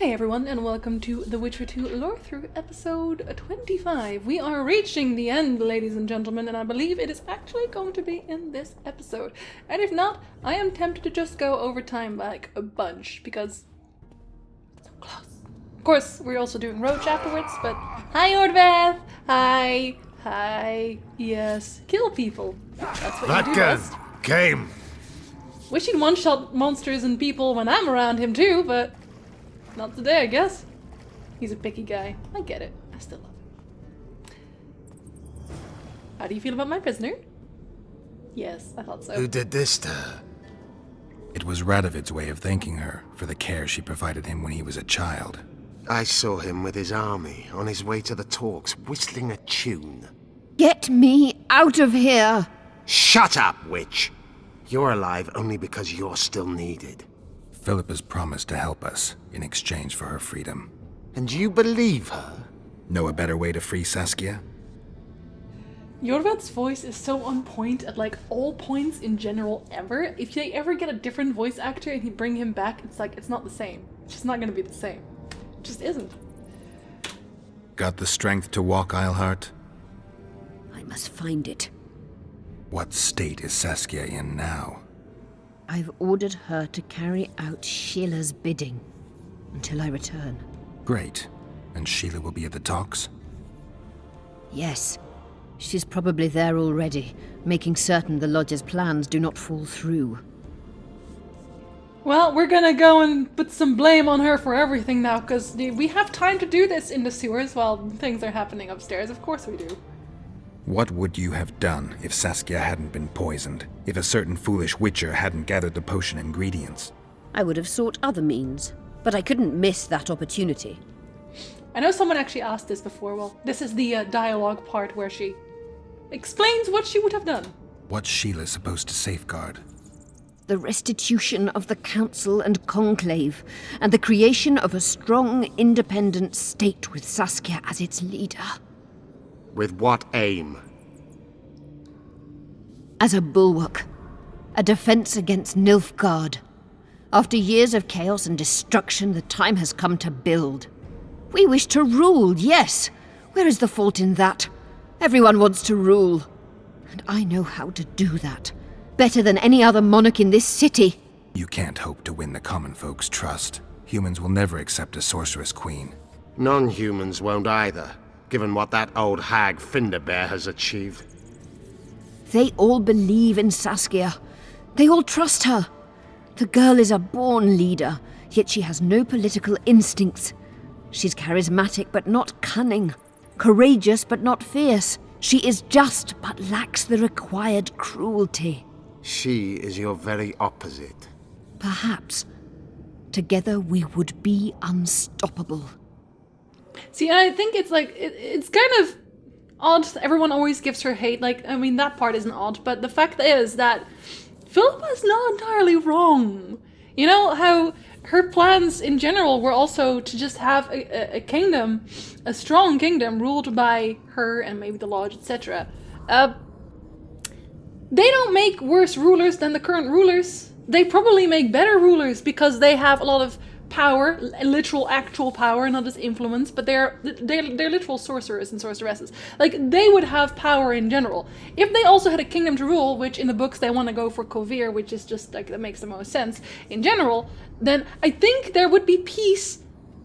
Hey everyone, and welcome to The Witcher 2 Lorethrough episode 25. We are reaching the end, ladies and gentlemen, and I believe it is actually going to be in this episode. And if not, I am tempted to just go over time like a bunch, because it's so close. Of course, we're also doing Roach afterwards, but hi Iorveth! Hi, yes, kill people. That's what you do best. Game. Wish he'd one-shot monsters and people when I'm around him too, but not today, I guess. He's a picky guy. I get it. I still love him. How do you feel about my prisoner? Yes, I thought so. Who did this to her? It was Radovid's way of thanking her for the care she provided him when he was a child. I saw him with his army on his way to the talks, whistling a tune. Get me out of here! Shut up, witch! You're alive only because you're still needed. Philippa's promised to help us in exchange for her freedom. And you believe her? Know a better way to free Saskia? Iorveth's voice is so on point at like all points in general ever. If they ever get a different voice actor and he bring him back, it's like, it's not the same. It's just not gonna be the same. It just isn't. Got the strength to walk, Eilhart? I must find it. What state is Saskia in now? I've ordered her to carry out Sheila's bidding until I return. Great. And Sheila will be at the talks? Yes. She's probably there already, making certain the Lodge's plans do not fall through. Well, we're gonna go and put some blame on her for everything now, because we have time to do this in the sewers while things are happening upstairs. Of course we do. What would you have done if Saskia hadn't been poisoned? If a certain foolish witcher hadn't gathered the potion ingredients? I would have sought other means, but I couldn't miss that opportunity. I know someone actually asked this before. Well, this is the dialogue part where she explains what she would have done. What's Sheila supposed to safeguard? The restitution of the Council and Conclave, and the creation of a strong, independent state with Saskia as its leader. With what aim? As a bulwark, a defense against Nilfgaard. After years of chaos and destruction, the time has come to build. We wish to rule, yes. Where is the fault in that? Everyone wants to rule. And I know how to do that. Better than any other monarch in this city. You can't hope to win the common folk's trust. Humans will never accept a sorceress queen. Non-humans won't either, given what that old hag Finderbear has achieved. They all believe in Saskia. They all trust her. The girl is a born leader, yet she has no political instincts. She's charismatic but not cunning, courageous but not fierce. She is just but lacks the required cruelty. She is your very opposite. Perhaps. Together we would be unstoppable. See, I think it's like, it's kind of odd. Everyone always gives her hate. Like, I mean, that part isn't odd, but the fact is that Philippa's not entirely wrong. You know, how her plans in general were also to just have a kingdom, a strong kingdom ruled by her and maybe the Lodge, etc. They don't make worse rulers than the current rulers. They probably make better rulers because they have a lot of power, literal actual power, not just influence, but they're literal sorcerers and sorceresses. Like, they would have power in general. If they also had a kingdom to rule, which in the books they want to go for Kovir, which is just like, that makes the most sense in general, then I think there would be peace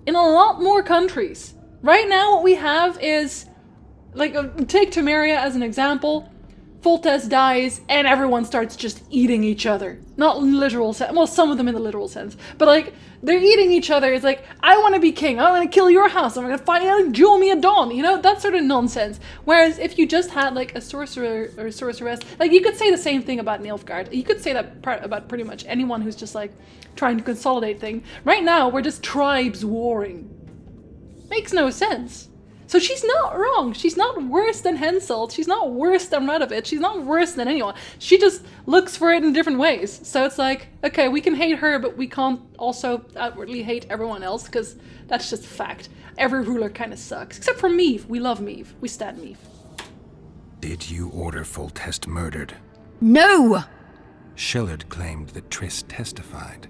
in a lot more countries. Right now what we have is, like, take Temeria as an example. Foltest dies, and everyone starts just eating each other. Not in literal sense. Well, some of them in the literal sense. But, like, they're eating each other. It's like, I want to be king. I want to kill your house. I'm going to find out and jewel me a dawn. You know, that sort of nonsense. Whereas if you just had, like, a sorcerer or sorceress, like, you could say the same thing about Nilfgaard. You could say that about pretty much anyone who's just, like, trying to consolidate things. Right now, we're just tribes warring. Makes no sense. So she's not wrong. She's not worse than Henselt. She's not worse than Radovid. She's not worse than anyone. She just looks for it in different ways. So it's like, okay, we can hate her, but we can't also outwardly hate everyone else, because that's just fact. Every ruler kind of sucks. Except for Meve. We love Meve. We stan Meve. Did you order Foltest murdered? No! Shillard claimed that Triss testified.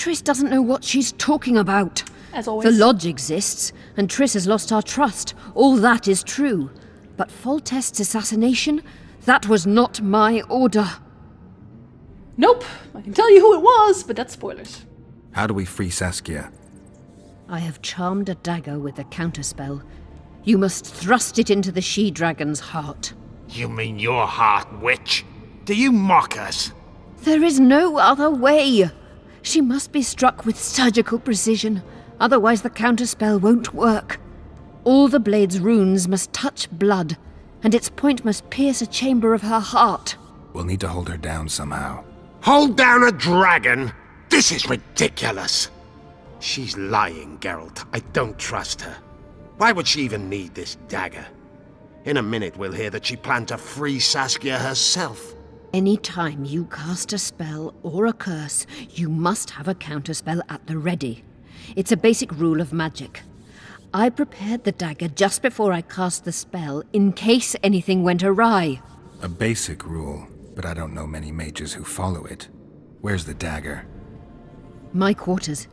Triss doesn't know what she's talking about. As always. The Lodge exists, and Triss has lost our trust. All that is true. But Foltest's assassination? That was not my order. Nope. I can tell you who it was, but that's spoilers. How do we free Saskia? I have charmed a dagger with a counterspell. You must thrust it into the she-dragon's heart. You mean your heart, witch? Do you mock us? There is no other way. She must be struck with surgical precision, otherwise the counterspell won't work. All the blade's runes must touch blood, and its point must pierce a chamber of her heart. We'll need to hold her down somehow. Hold down a dragon? This is ridiculous. She's lying, Geralt. I don't trust her. Why would she even need this dagger? In a minute we'll hear that she planned to free Saskia herself. Any time you cast a spell or a curse, you must have a counterspell at the ready. It's a basic rule of magic. I prepared the dagger just before I cast the spell, in case anything went awry. A basic rule, but I don't know many mages who follow it. Where's the dagger? My quarters.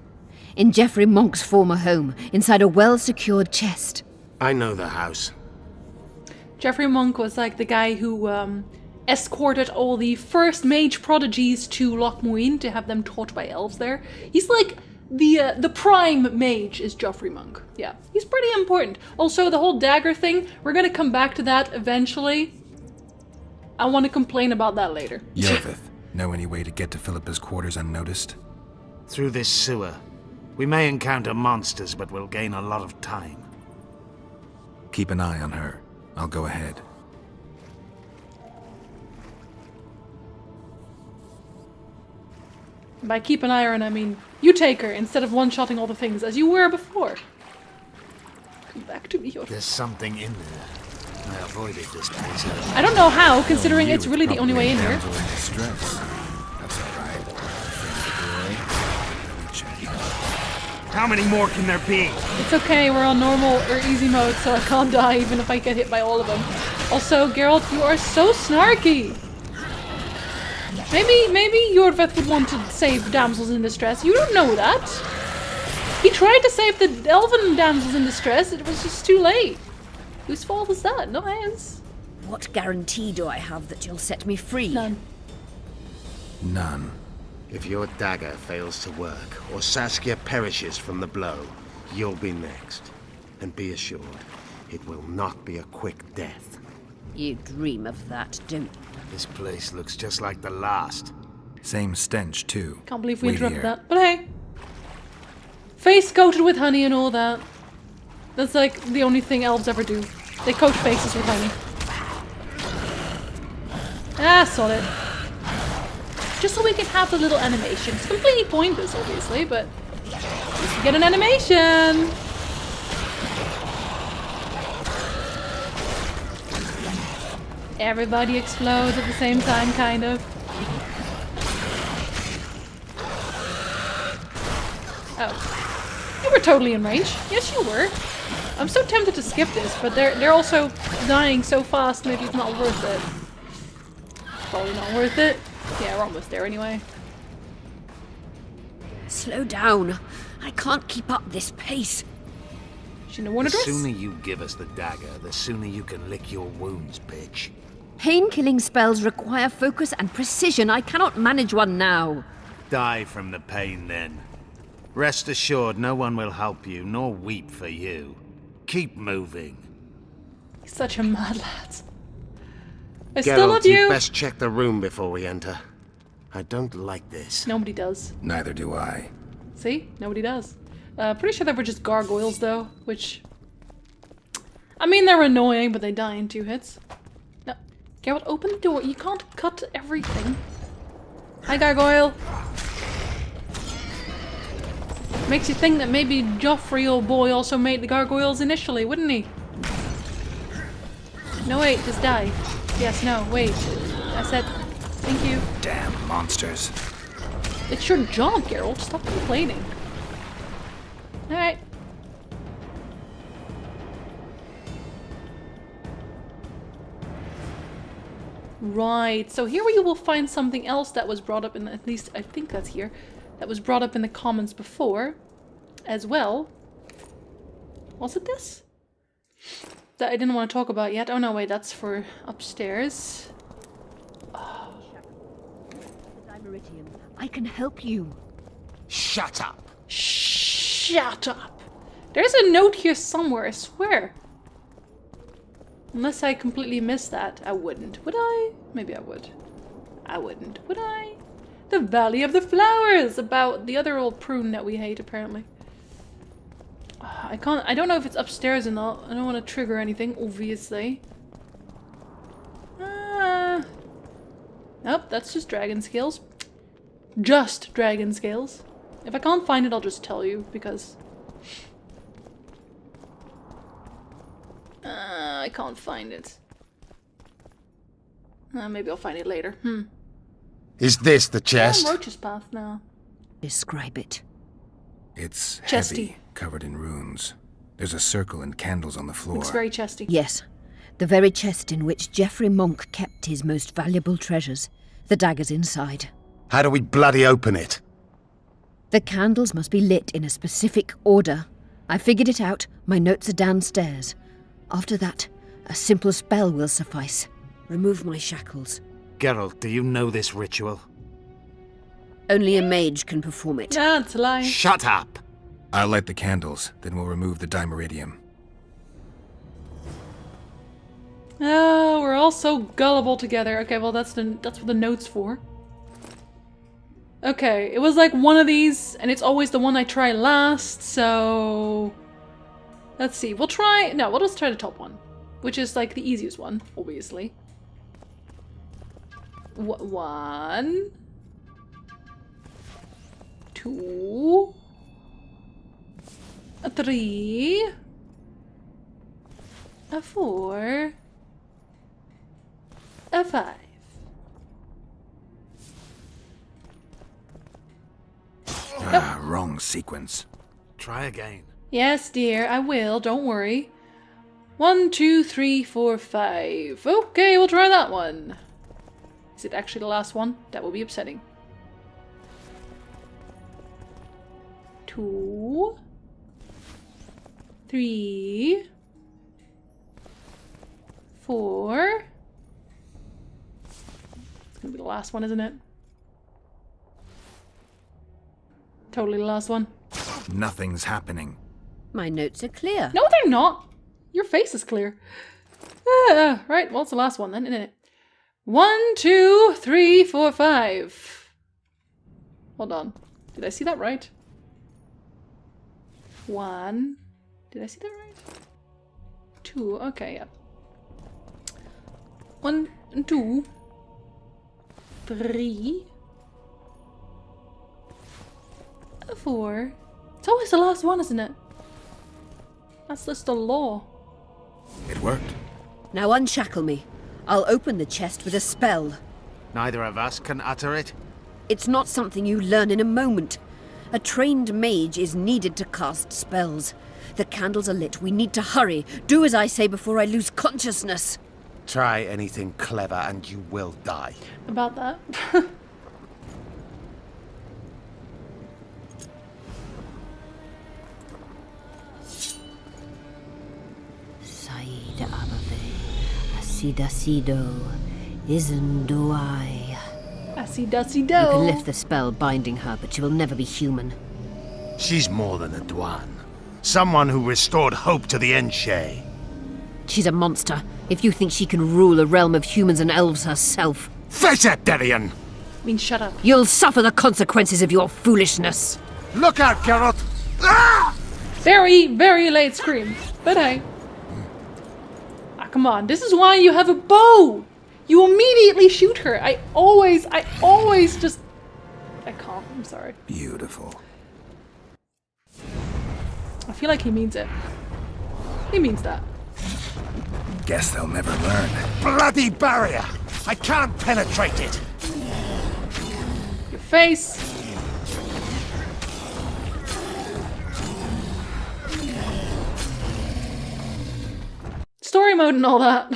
In Geoffrey Monk's former home, inside a well-secured chest. I know the house. Geoffrey Monk was like the guy who escorted all the first mage prodigies to Loch Muin to have them taught by elves there. He's like the prime mage is Geoffrey Monk. Yeah, he's pretty important. Also, the whole dagger thing, we're gonna come back to that eventually. I want to complain about that later. Iorveth, know any way to get to Philippa's quarters unnoticed? Through this sewer. We may encounter monsters, but we'll gain a lot of time. Keep an eye on her. I'll go ahead. By keep an eye on, I mean you take her instead of one-shotting all the things as you were before. Come back to me, Iorveth. There's something in there. I avoided this place. I don't know how, considering it's really the only way in here. Damsel in distress. That's all right. Let me check. How many more can there be? It's okay, we're on normal or easy mode, so I can't die even if I get hit by all of them. Also, Geralt, you are so snarky! Maybe Iorveth would want to save damsels in distress. You don't know that! He tried to save the elven damsels in distress, it was just too late. Whose fault is that? Not his. What guarantee do I have that you'll set me free? None. None. If your dagger fails to work, or Saskia perishes from the blow, you'll be next. And be assured, it will not be a quick death. You dream of that, don't you? This place looks just like the last. Same stench, too. Can't believe we Wait interrupted here. that. But hey. Face coated with honey and all that. That's like the only thing elves ever do. They coat faces with honey. Ah, solid. Just so we can have the little animation. It's completely pointless, obviously, but at least we get an animation. Everybody explodes at the same time, kind of. Oh. You were totally in range. Yes, you were. I'm so tempted to skip this, but they're also dying so fast, maybe it's not worth it. Probably not worth it. Yeah, we're almost there anyway. Slow down. I can't keep up this pace. She no one The address? sooner you give us the dagger, the sooner you can lick your wounds, bitch. Pain-killing spells require focus and precision. I cannot manage one now. Die from the pain, then. Rest assured, no one will help you, nor weep for you. Keep moving. He's such a mad lad. I still love Geralt, you. you'd best check the room before we enter. I don't like this. Nobody does. Neither do I. See? Nobody does. Pretty sure they were just gargoyles, though, which... I mean, they're annoying, but they die in 2 hits. No. Geralt, open the door. You can't cut everything. Hi, gargoyle. Makes you think that maybe Joffrey, old boy, also made the gargoyles initially, wouldn't he? No, wait, just die. Yes, no, wait. I said, thank you. Damn monsters. It's your job, Geralt. Stop complaining. Alright. Right, so here you will find something else that was brought up in, at least I think that's here. that was brought up in the comments before as well. Was it this? That I didn't want to talk about yet. Oh no, wait, that's for upstairs. I can help you. Shut up! Shut up! There's a note here somewhere, I swear. Unless I completely missed that. I wouldn't. Would I? Maybe I would. I wouldn't. Would I? The Valley of the Flowers! About the other old prune that we hate, apparently. I don't know if it's upstairs or not. I don't want to trigger anything, obviously. Nope, that's just dragon scales. Just dragon scales. If I can't find it, I'll just tell you, because... I can't find it. Maybe I'll find it later. Is this the chest? Oh, Roach's Path now. Describe it. It's Chesty. heavy, covered in runes. There's a circle and candles on the floor. It's very chesty. Yes, the very chest in which Geoffrey Monk kept his most valuable treasures. The dagger's inside. How do we bloody open it? The candles must be lit in a specific order. I figured it out. My notes are downstairs. After that, a simple spell will suffice. Remove my shackles. Geralt, do you know this ritual? Only a mage can perform it. Nah, it's a lie. Shut up! I'll light the candles, then we'll remove the dimeridium. Oh, we're all so gullible together. Okay, well that's what the note's for. Okay, it was like one of these, and it's always the one I try last, so... Let's see, we'll just try the top one. Which is like the easiest one, obviously. 1... 2... 3... 4... 5. Wrong sequence. Try again. Yes, dear, I will. Don't worry. 1, 2, 3, 4, 5. Okay, we'll try that one. Is it actually the last one? That will be upsetting. 2, 3, 4. It's gonna be the last one, isn't it? Totally the last one. Nothing's happening. My notes are clear. No, they're not. Your face is clear. Right, well, it's the last one then, isn't it? 1, 2, 3, 4, 5. Hold on. Did I see that right? 1. Did I see that right? 2. Okay, yeah. 1, 2, 3, 4. It's always the last one, isn't it? That's just the law. It worked. Now unshackle me. I'll open the chest with a spell. Neither of us can utter it. It's not something you learn in a moment. A trained mage is needed to cast spells. The candles are lit. We need to hurry. Do as I say before I lose consciousness. Try anything clever and you will die. About that. Said Abave, Asidasido, Isendoai. Assy-dussy-do. You can lift the spell binding her, but she will never be human. She's more than a Dwan. Someone who restored hope to the Enshe. She's a monster. If you think she can rule a realm of humans and elves herself, Face it, Delian! I mean, shut up. you'll suffer the consequences of your foolishness. Look out, Geralt! Ah! Very, very late scream. But hey. Ah, come on. This is why you have a bow. You immediately shoot her. I always just... I can't. I'm sorry. Beautiful. I feel like he means it. He means that. Guess they'll never learn. Bloody barrier! I can't penetrate it! Your face. Story mode and all that.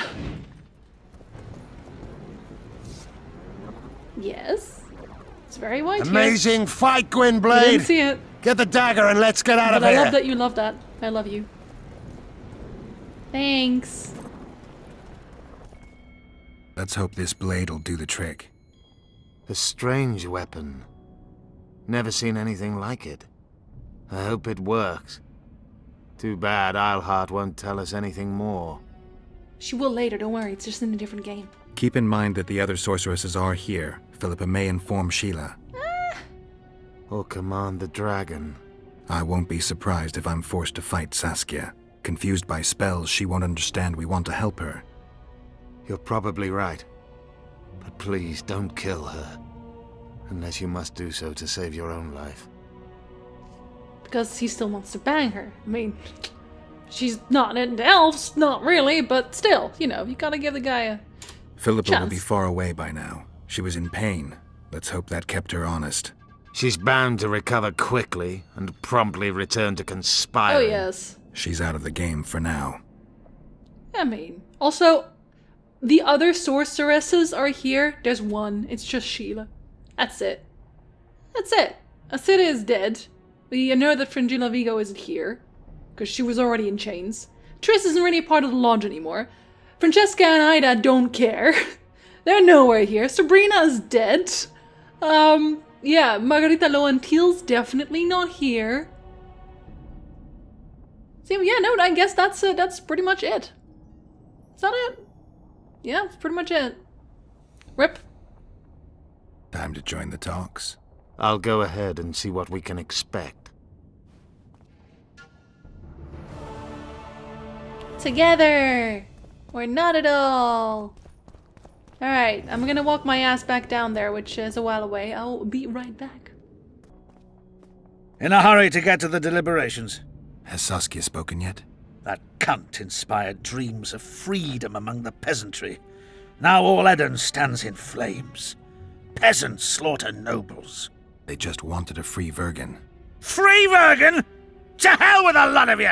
Yes. It's very white here. Amazing fight, I Gwynblade! didn't see it. Get the dagger and let's get out But of here! I love that you love that. I love you. Thanks. Let's hope this blade'll do the trick. A strange weapon. Never seen anything like it. I hope it works. Too bad Eilhart won't tell us anything more. She will later, don't worry. It's just in a different game. Keep in mind that the other sorceresses are here. Philippa may inform Sheila. Or command the dragon. I won't be surprised if I'm forced to fight Saskia. Confused by spells, she won't understand we want to help her. You're probably right. But please don't kill her. Unless you must do so to save your own life. Because he still wants to bang her. I mean, she's not into elves, not really, but still, you know, you gotta give the guy a Philippa will be chance. far away by now. She was in pain. Let's hope that kept her honest. She's bound to recover quickly and promptly return to Oh, conspiring. yes. She's out of the game for now. I mean, also, the other sorceresses are here. There's one. It's just Sheila. That's it. That's it. Acida is dead. We know that Fringilla Vigo isn't here, because she was already in chains. Triss isn't really a part of the lodge anymore. Francesca and Ida don't care. They're nowhere here. Sabrina's dead. Yeah, Margarita Lowentil's definitely not here. So yeah, no, I guess that's pretty much it. Is that it? Yeah, that's pretty much it. Rip. Time to join the talks. I'll go ahead and see what we can expect. Together! Or not at all. Alright, I'm gonna walk my ass back down there, which is a while away. I'll be right back. In a hurry to get to the deliberations. Has Saskia spoken yet? That cunt inspired dreams of freedom among the peasantry. Now all Eden stands in flames. Peasants slaughter nobles. They just wanted a free Vergen. Free Vergen? To hell with a lot of you!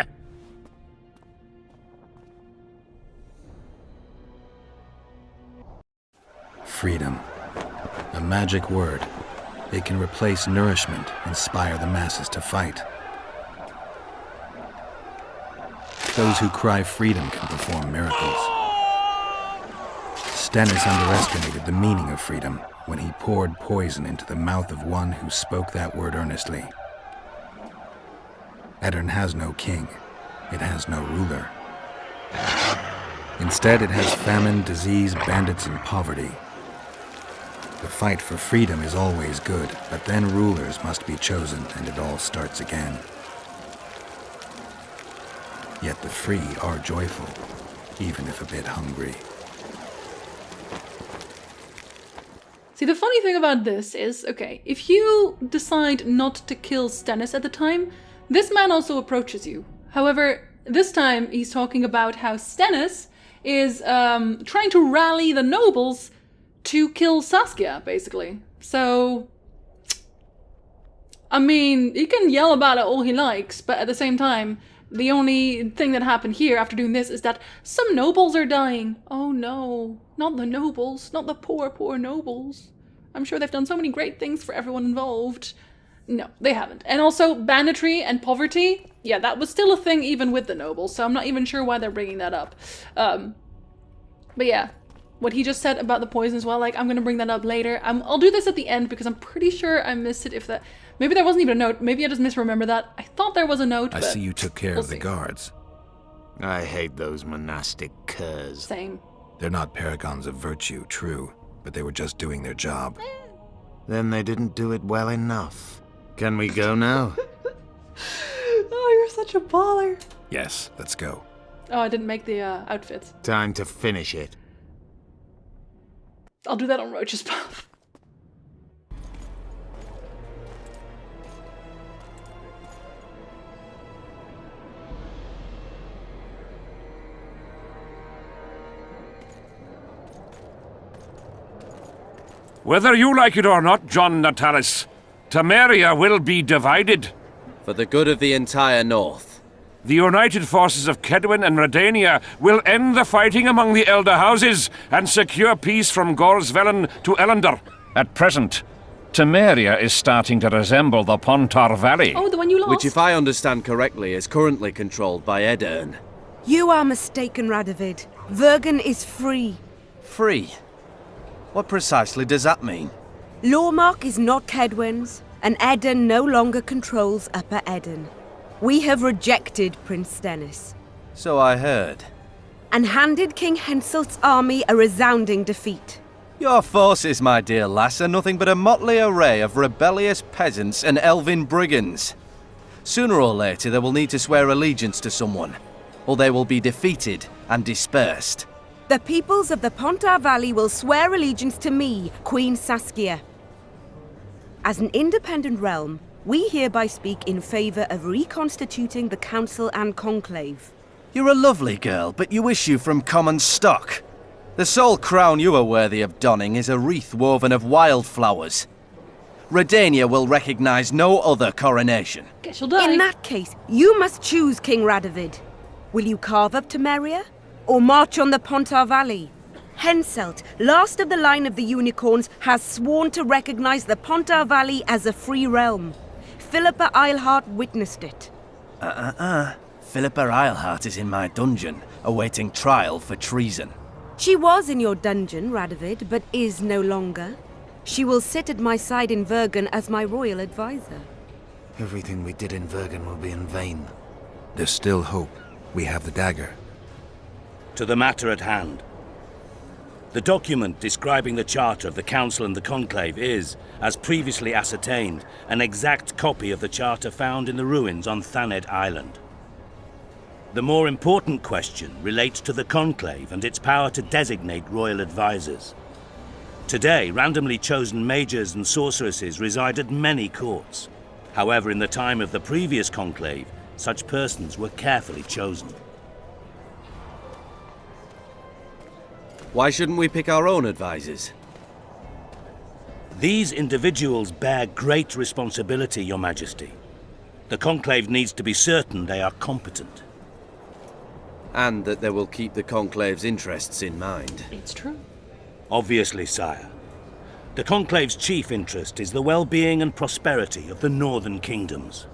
Freedom. A magic word. It can replace nourishment, inspire the masses to fight. Those who cry freedom can perform miracles. Stennis underestimated the meaning of freedom when he poured poison into the mouth of one who spoke that word earnestly. Edirn has no king. It has no ruler. Instead, it has famine, disease, bandits, and poverty. The fight for freedom is always good, but then rulers must be chosen and it all starts again. Yet the free are joyful, even if a bit hungry. See, the funny thing about this is, okay, if you decide not to kill Stennis at the time, this man also approaches you. However, this time he's talking about how Stennis is trying to rally the nobles to kill Saskia, basically. So, I mean, he can yell about it all he likes, but at the same time, the only thing that happened here after doing this is that some nobles are dying. Oh no, not the nobles, not the poor, poor nobles. I'm sure they've done so many great things for everyone involved. No, they haven't. And also, banditry and poverty, yeah, that was still a thing even with the nobles, so I'm not even sure why they're bringing that up. But yeah, what he just said about the poison as well, like, I'm gonna bring that up later. I'll do this at the end because I'm pretty sure I missed it if that... Maybe there wasn't even a note. Maybe I just misremember that. I thought there was a note, I but see you took care we'll of the see. guards. I hate those monastic curs. Same. They're not paragons of virtue, true, but they were just doing their job. Then they didn't do it well enough. Can we go now? Oh, you're such a baller. Yes, let's go. Oh, I didn't make the outfits. Time to finish it. I'll do that on Roach's Path. Whether you like it or not, John Natalis, Temeria will be divided. For the good of the entire North. The united forces of Kedwin and Redania will end the fighting among the Elder Houses and secure peace from Gorsvelen to Ellender. At present, Temeria is starting to resemble the Pontar Valley. Oh, the one you lost. Which, if I understand correctly, is currently controlled by Edirn. You are mistaken, Radovid. Vergen is free. Free? What precisely does that mean? Lormark is not Kedwen's, and Edirn no longer controls Upper Edirn. We have rejected Prince Stennis. So I heard. And handed King Henselt's army a resounding defeat. Your forces, my dear lass, are nothing but a motley array of rebellious peasants and elven brigands. Sooner or later they will need to swear allegiance to someone, or they will be defeated and dispersed. The peoples of the Pontar Valley will swear allegiance to me, Queen Saskia. As an independent realm, we hereby speak in favor of reconstituting the Council and Conclave. You're a lovely girl, but you issue from common stock. The sole crown you are worthy of donning is a wreath woven of wildflowers. Redania will recognize no other coronation. Guess you'll die. In that case, you must choose, King Radovid. Will you carve up Temeria, or march on the Pontar Valley? Henselt, last of the line of the unicorns, has sworn to recognize the Pontar Valley as a free realm. Philippa Eilhart witnessed it. Philippa Eilhart is in my dungeon, awaiting trial for treason. She was in your dungeon, Radovid, but is no longer. She will sit at my side in Vergen as my royal advisor. Everything we did in Vergen will be in vain. There's still hope. We have the dagger. To the matter at hand. The document describing the charter of the Council and the Conclave is, as previously ascertained, an exact copy of the charter found in the ruins on Thanet Island. The more important question relates to the Conclave and its power to designate royal advisors. Today, randomly chosen mages and sorceresses reside at many courts. However, in the time of the previous Conclave, such persons were carefully chosen. Why shouldn't we pick our own advisors? These individuals bear great responsibility, Your Majesty. The Conclave needs to be certain they are competent. And that they will keep the Conclave's interests in mind. It's true. Obviously, sire. The Conclave's chief interest is the well-being and prosperity of the northern kingdoms.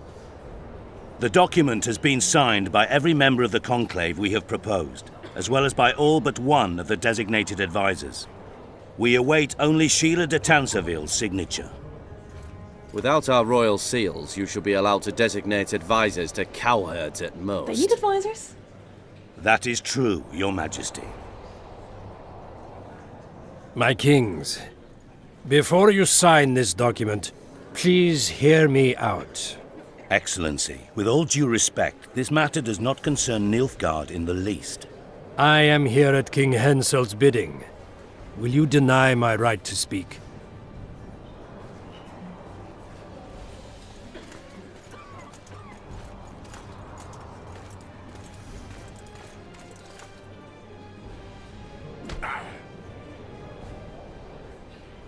The document has been signed by every member of the Conclave we have proposed, as well as by all but one of the designated advisors. We await only Sheila de Tanseville's signature. Without our royal seals, you shall be allowed to designate advisors to cowherds at most. They need advisors. That is true, Your Majesty. My kings, before you sign this document, please hear me out. Excellency, with all due respect, this matter does not concern Nilfgaard in the least. I am here at King Henselt's bidding. Will you deny my right to speak?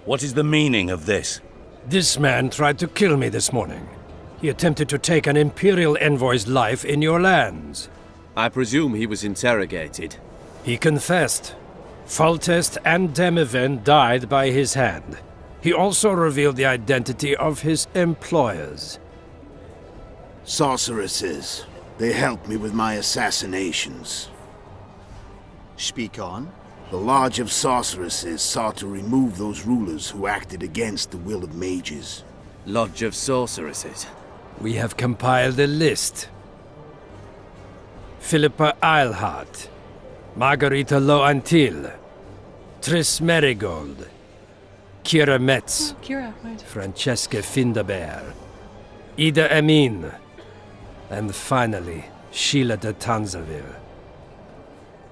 What is the meaning of this? This man tried to kill me this morning. He attempted to take an Imperial envoy's life in your lands. I presume he was interrogated. He confessed. Foltest and Demiven died by his hand. He also revealed the identity of his employers. Sorceresses. They helped me with my assassinations. Speak on. The Lodge of Sorceresses sought to remove those rulers who acted against the will of mages. Lodge of Sorceresses. We have compiled a list. Philippa Eilhart, Margarita Loantil, Triss Merigold, Kira Metz, Kira, right. Francesca Findaber, Ida Amin, and finally, Sheila de Tanseville.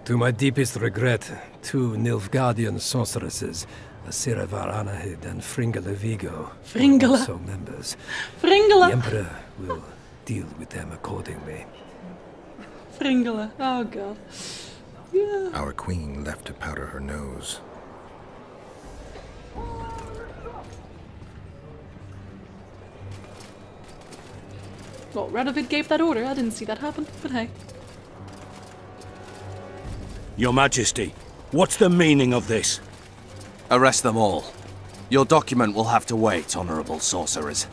To my deepest regret, 2 Nilfgaardian sorceresses, Asiravar Anahid and Fringala Vigo, Fringala. are also members. Fringala. The Emperor will deal with them accordingly. Fringala. Oh god. Yeah. Our queen left to powder her nose. Well, Radovid gave that order. I didn't see that happen, but hey. Your Majesty, what's the meaning of this? Arrest them all. Your document will have to wait, honorable sorcerers.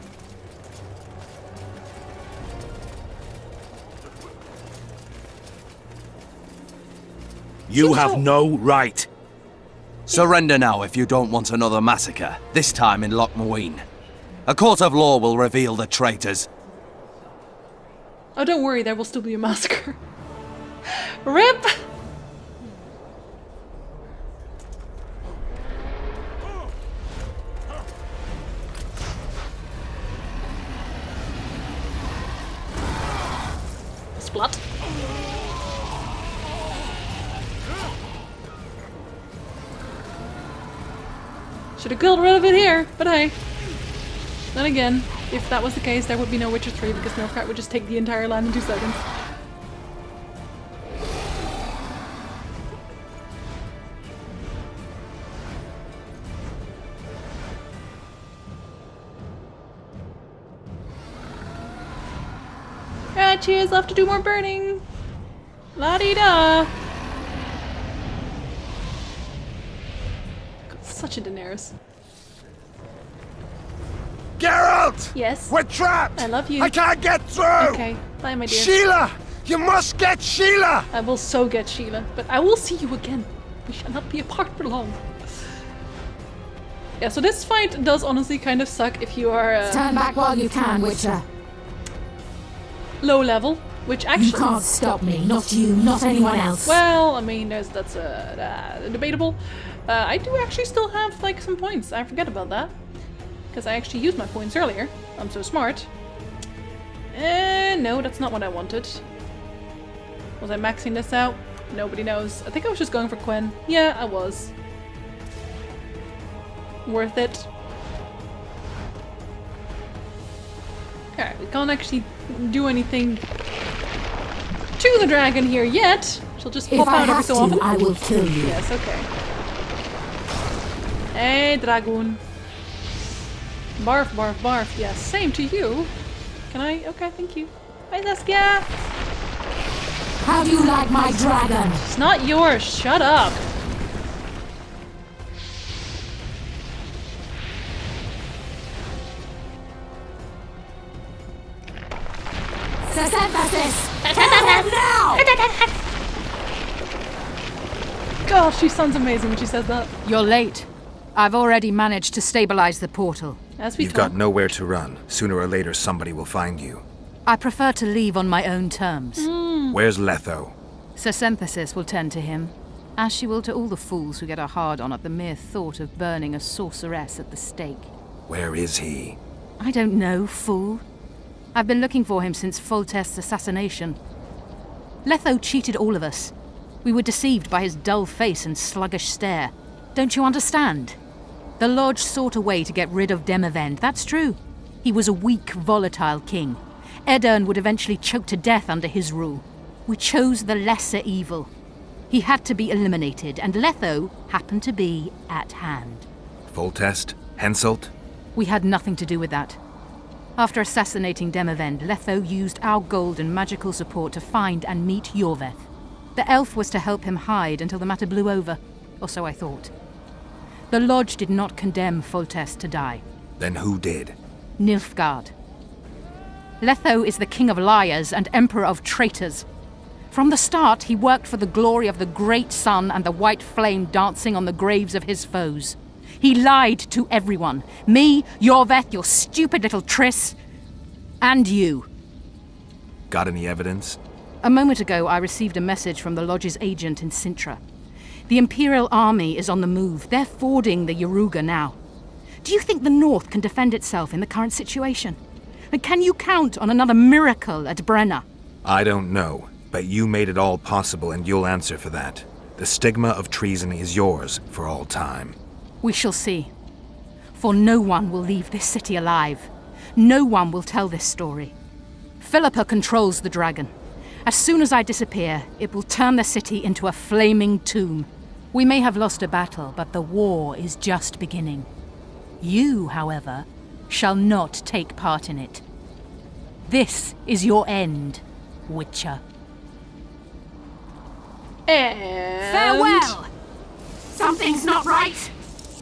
You have no right. Surrender now if you don't want another massacre, this time in Lochmaween. A court of law will reveal the traitors. Oh, don't worry, there will still be a massacre. RIP! Splat. Should have killed rid of it here, but hey. Then again, if that was the case, there would be no Witcher 3 because Lovecraft would just take the entire land in 2 seconds. Alright, cheers, off to do more burning. La-dee-da! Such a Daenerys. Geralt! Yes? We're trapped! I love you. I can't get through! Okay, bye my dear. Sheila! You must get Sheila! I will so get Sheila, but I will see you again. We shall not be apart for long. Yeah, so this fight does honestly kind of suck if you are Stand back while you can, Witcher. Low level, which actually... You can't stop me, not you, not anyone else. Well, I mean, that's debatable. I do actually still have like some points. I forget about that. Because I actually used my points earlier. I'm so smart. No, that's not what I wanted. Was I maxing this out? Nobody knows. I think I was just going for Quen. Yeah, I was. Worth it. Alright, we can't actually do anything to the dragon here yet. She'll just pop out every so often. I will kill you. Yes, okay. Hey, dragoon. Barf, barf, barf. Yes, same to you. Can I? Okay, thank you. Hi, Saskia. How do you like my dragon? It's not yours. Shut up. God, she sounds amazing when she says that. You're late. I've already managed to stabilize the portal. As we You've got nowhere to run. Sooner or later, somebody will find you. I prefer to leave on my own terms. Where's Letho? Sir Synthesis will tend to him, as she will to all the fools who get a hard-on at the mere thought of burning a sorceress at the stake. Where is he? I don't know, fool. I've been looking for him since Foltest's assassination. Letho cheated all of us. We were deceived by his dull face and sluggish stare. Don't you understand? The Lodge sought a way to get rid of Demavend, that's true. He was a weak, volatile king. Edirn would eventually choke to death under his rule. We chose the lesser evil. He had to be eliminated, and Letho happened to be at hand. Foltest? Henselt? We had nothing to do with that. After assassinating Demavend, Letho used our gold and magical support to find and meet Iorveth. The elf was to help him hide until the matter blew over, or so I thought. The Lodge did not condemn Foltest to die. Then who did? Nilfgaard. Letho is the king of liars and emperor of traitors. From the start, he worked for the glory of the great sun and the white flame dancing on the graves of his foes. He lied to everyone. Me, Iorveth, your stupid little Triss, and you. Got any evidence? A moment ago, I received a message from the Lodge's agent in Sintra. The Imperial army is on the move. They're fording the Yaruga now. Do you think the North can defend itself in the current situation? And can you count on another miracle at Brenna? I don't know, but you made it all possible and you'll answer for that. The stigma of treason is yours for all time. We shall see. For no one will leave this city alive. No one will tell this story. Philippa controls the dragon. As soon as I disappear, it will turn the city into a flaming tomb. We may have lost a battle, but the war is just beginning. You, however, shall not take part in it. This is your end, Witcher. And... Farewell! Something's not right!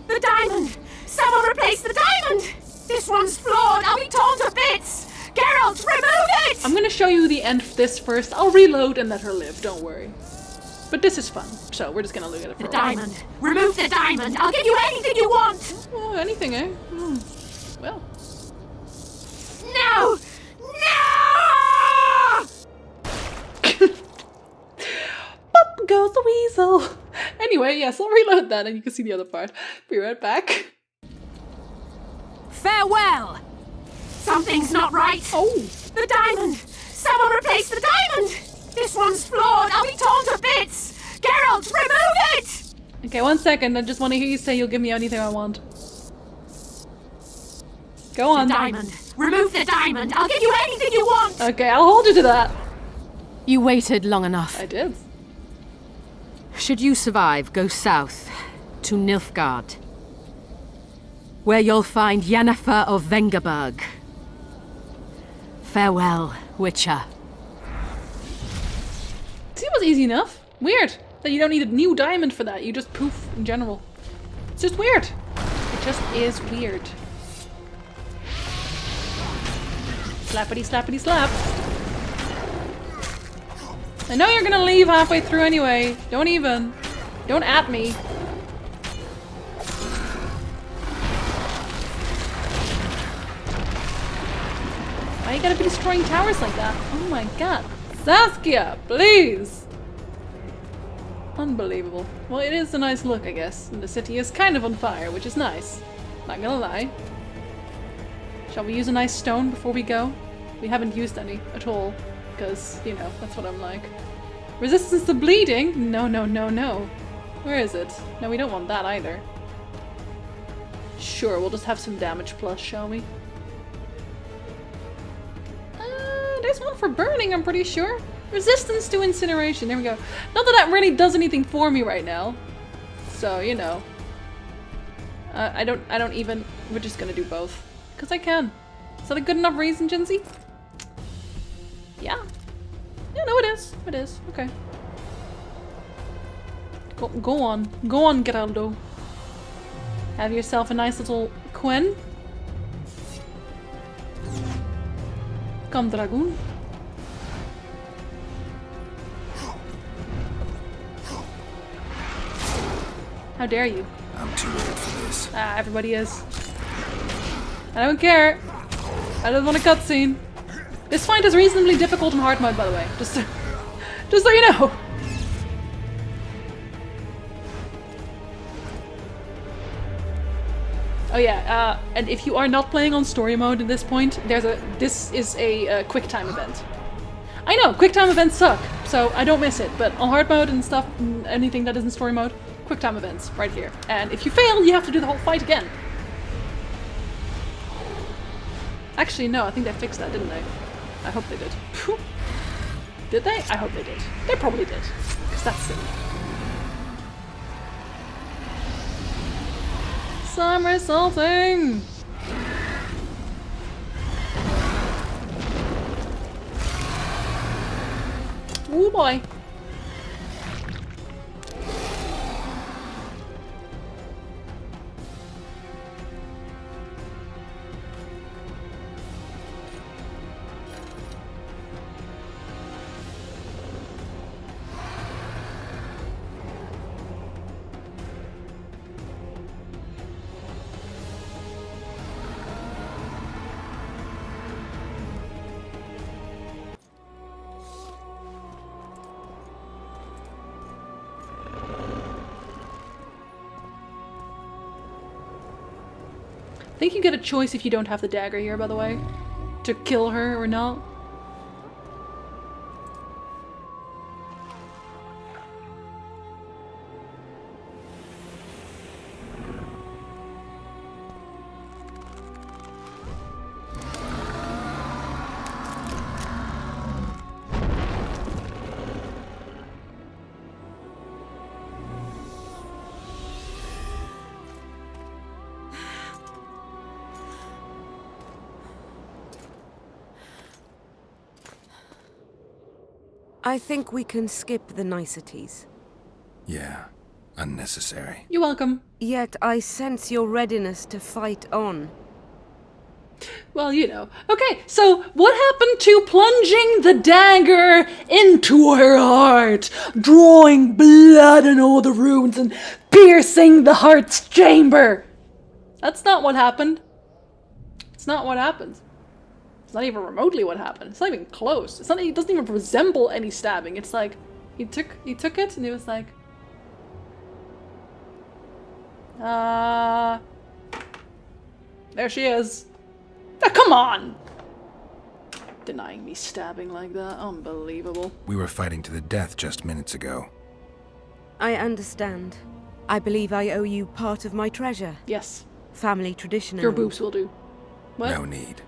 The diamond! Someone replace the diamond! This one's flawed! I'll be torn to bits! Geralt, remove it! I'm gonna show you the end of this first. I'll reload and let her live, don't worry. But this is fun, so we're just gonna look at it for The a while. diamond! Remove the diamond! I'll give you anything you want! Oh, anything, eh? Well. No! No! Up goes the weasel! Anyway, yes, I'll reload that and you can see the other part. Be right back. Farewell! Something's not right! Oh! The diamond! Someone replace the diamond! This one's flawed! I'll be torn to bits! Geralt, remove it! Okay, 1 second. I just want to hear you say you'll give me anything I want. Go on. The diamond! Remove the diamond! I'll give you anything you want! Okay, I'll hold you to that. You waited long enough. I did. Should you survive, go south to Nilfgaard, where you'll find Yennefer of Vengerberg. Farewell, Witcher. See, it was easy enough. Weird that you don't need a new diamond for that. You just poof in general. It's just weird. It just is weird. Slappity slappity slap. I know you're gonna leave halfway through anyway. Don't even. Don't at me. Why you gotta be destroying towers like that? Oh my god. Saskia, please! Unbelievable. Well, it is a nice look, I guess. And the city is kind of on fire, which is nice. Not gonna lie. Shall we use a nice stone before we go? We haven't used any at all. Because, you know, that's what I'm like. Resistance to bleeding? No, no, no, no. Where is it? No, we don't want that either. Sure, we'll just have some damage plus, shall we? There's one for burning, I'm pretty sure. Resistance to incineration, there we go. Not that that really does anything for me right now. So, you know. I don't even, we're just gonna do both. Because I can. Is that a good enough reason, Jinsey? Yeah. Yeah, no, it is. It is. Okay. Go on. Go on, Geraldo. Have yourself a nice little Quen. Come, Dragoon. How dare you? I'm too old for this. Ah, everybody is. I don't care. I don't want a cutscene. This fight is reasonably difficult in hard mode, by the way. Just so you know. Oh yeah, and if you are not playing on story mode at this point, this is a quick time event. I know, quick time events suck, so I don't miss it, but on hard mode and stuff, anything that isn't story mode, quick time events, right here. And if you fail, you have to do the whole fight again. Actually, no, I think they fixed that, didn't they? I hope they did. Did they? I hope they did. They probably did, because that's silly. Somersaulting! Oh boy. I think you get a choice if you don't have the dagger here, by the way. To kill her or not. I think we can skip the niceties. Yeah. Unnecessary. You're welcome. Yet I sense your readiness to fight on. Well, you know. Okay, so what happened to plunging the dagger into her heart, drawing blood in all the runes and piercing the heart's chamber? That's not what happened. It's not what happened. It's not even remotely what happened. It's not even close. It's not. It doesn't even resemble any stabbing. It's like he took it and he was like, there she is. Ah, come on! Denying me stabbing like that. Unbelievable. We were fighting to the death just minutes ago. I understand. I believe I owe you part of my treasure. Yes. Family tradition. Your boobs will do. What? No need.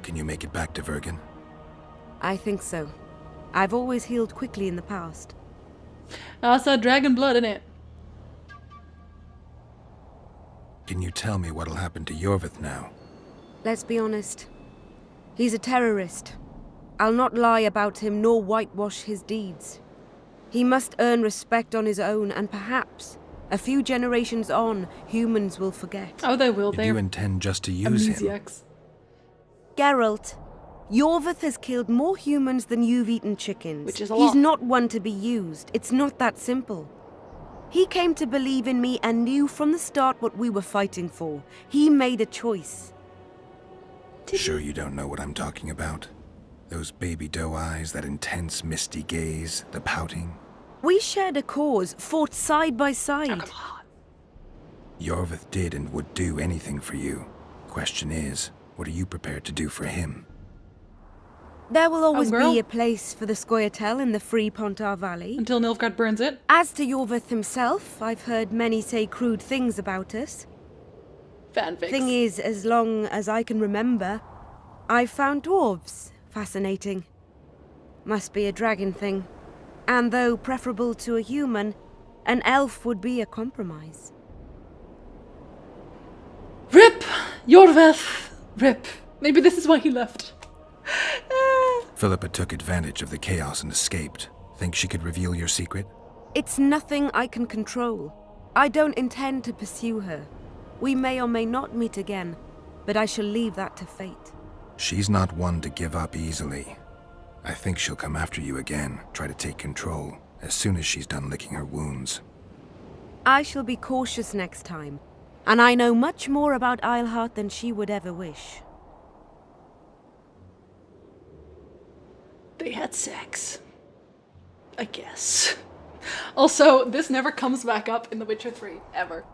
Can you make it back to Vergen? I think so. I've always healed quickly in the past. That's that dragon blood in it. Can you tell me what'll happen to Iorveth now? Let's be honest. He's a terrorist. I'll not lie about him nor whitewash his deeds. He must earn respect on his own, and perhaps, a few generations on, humans will forget. Oh, they will. Did you intend just to use him? Geralt, Iorveth has killed more humans than you've eaten chickens. Which is a He's lot. not one to be used. It's not that simple. He came to believe in me and knew from the start what we were fighting for. He made a choice. Sure you don't know what I'm talking about? Those baby doe eyes, that intense misty gaze, the pouting. We shared a cause, fought side by side. Iorveth did and would do anything for you. Question is, what are you prepared to do for him? There will always girl. be a place for the Scoia'tael in the free Pontar Valley. Until Nilfgaard burns it. As to Iorveth himself, I've heard many say crude things about us. Fanfics. Thing is, as long as I can remember, I've found dwarves fascinating. Must be a dragon thing. And though preferable to a human, an elf would be a compromise. RIP! Iorveth! RIP. Maybe this is why he left. Philippa took advantage of the chaos and escaped. Think she could reveal your secret? It's nothing I can control. I don't intend to pursue her. We may or may not meet again, but I shall leave that to fate. She's not one to give up easily. I think she'll come after you again, try to take control, as soon as she's done licking her wounds. I shall be cautious next time, and I know much more about Islehart than she would ever wish. They had sex. I guess. Also, this never comes back up in The Witcher 3, ever.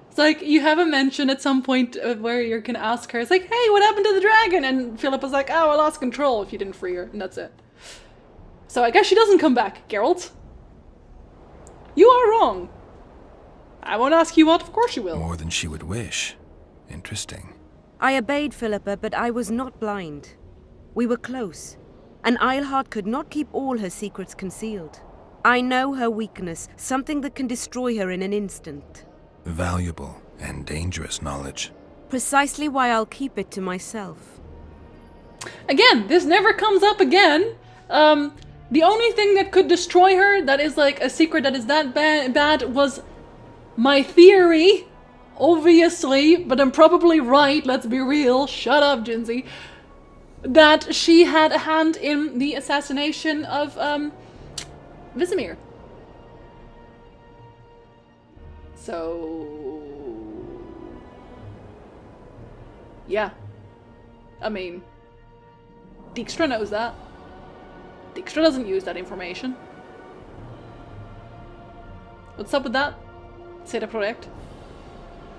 It's like, you have a mention at some point where you can ask her, it's like, hey, what happened to the dragon? And Philippa's like, oh, I lost control if you didn't free her, and that's it. So I guess she doesn't come back, Geralt. You are wrong. I won't ask you what, of course you will. More than she would wish. Interesting. I obeyed Philippa, but I was not blind. We were close, and Islehart could not keep all her secrets concealed. I know her weakness, something that can destroy her in an instant. Valuable and dangerous knowledge. Precisely why I'll keep it to myself. Again, this never comes up again. The only thing that could destroy her, that is like a secret that is that bad, was my theory. Obviously, but I'm probably right, let's be real. Shut up, Jinsey. That she had a hand in the assassination of, Vizimir. So... yeah. I mean... Dijkstra knows that. Dijkstra doesn't use that information. What's up with that? Say the project.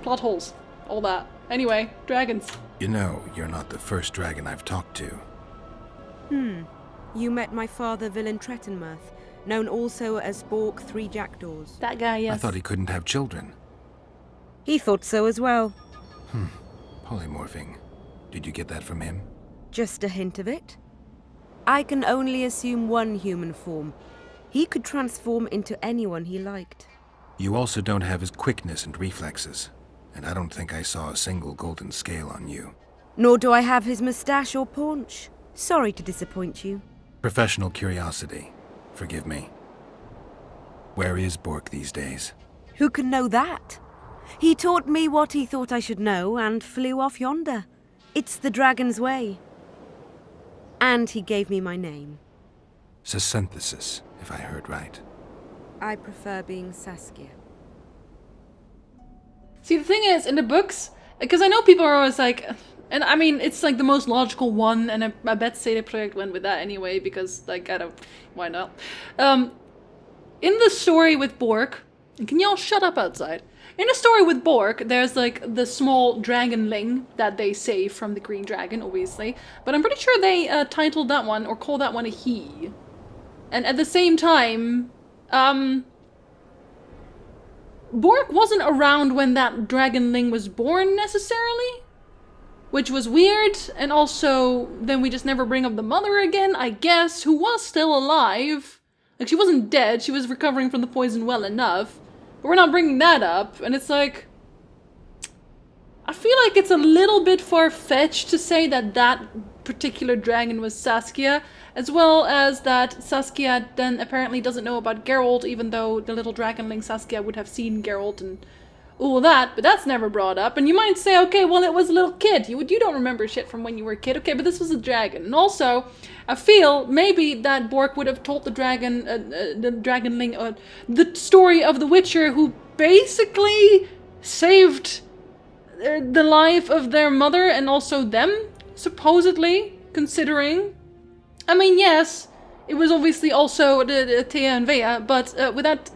Plot holes. All that. Anyway, dragons. You know, you're not the first dragon I've talked to. You met my father, Villain Trettenmirth, known also as Bork Three Jackdaws. That guy, yes. I thought he couldn't have children. He thought so as well. Polymorphing. Did you get that from him? Just a hint of it. I can only assume one human form. He could transform into anyone he liked. You also don't have his quickness and reflexes. And I don't think I saw a single golden scale on you. Nor do I have his moustache or paunch. Sorry to disappoint you. Professional curiosity. Forgive me. Where is Bork these days? Who can know that? He taught me what he thought I should know and flew off yonder. It's the dragon's way. And he gave me my name. Synthesis, if I heard right. I prefer being Saskia. See, the thing is, in the books, because I know people are always like, and I mean, it's like the most logical one, and I bet CD Projekt went with that anyway, because, like, I don't, why not? In the story with Bork, can y'all shut up outside? In the story with Bork, there's like the small dragonling that they save from the green dragon, obviously, but I'm pretty sure they titled that one, or called that one a he. And at the same time, Bork wasn't around when that dragonling was born, necessarily. Which was weird, and also, then we just never bring up the mother again, I guess, who was still alive. Like, she wasn't dead, she was recovering from the poison well enough. But we're not bringing that up, and it's like... I feel like it's a little bit far-fetched to say that that particular dragon was Saskia, as well as that Saskia then apparently doesn't know about Geralt, even though the little dragonling Saskia would have seen Geralt and all that, but that's never brought up. And you might say, okay, well, it was a little kid. You don't remember shit from when you were a kid. Okay, but this was a dragon. And also, I feel maybe that Bork would have told the dragon, the dragonling, the story of the Witcher who basically saved the life of their mother and also them, supposedly, considering. I mean, yes, it was obviously also the Thea and Vea, but without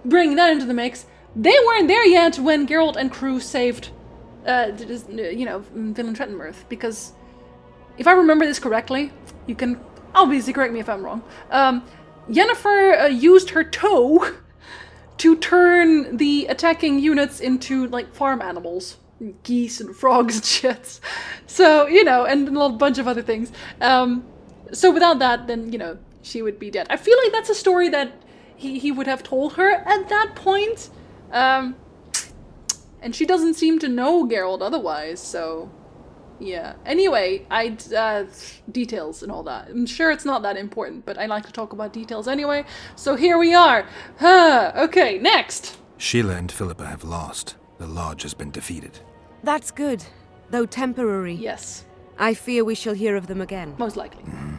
bringing that into the mix, they weren't there yet when Geralt and crew saved, you know, Villain Trettenmirth, because if I remember this correctly, you can obviously correct me if I'm wrong, Yennefer used her toe to turn the attacking units into, like, farm animals. Geese and frogs and shit. So, you know, and a bunch of other things. So without that, then, you know, she would be dead. I feel like that's a story that he would have told her at that point. And she doesn't seem to know Geralt otherwise, so... Yeah. Anyway, details and all that. I'm sure it's not that important, but I like to talk about details anyway. So here we are. Okay, next! Sheila and Philippa have lost. The Lodge has been defeated. That's good, though temporary. Yes. I fear we shall hear of them again. Most likely. Mm-hmm.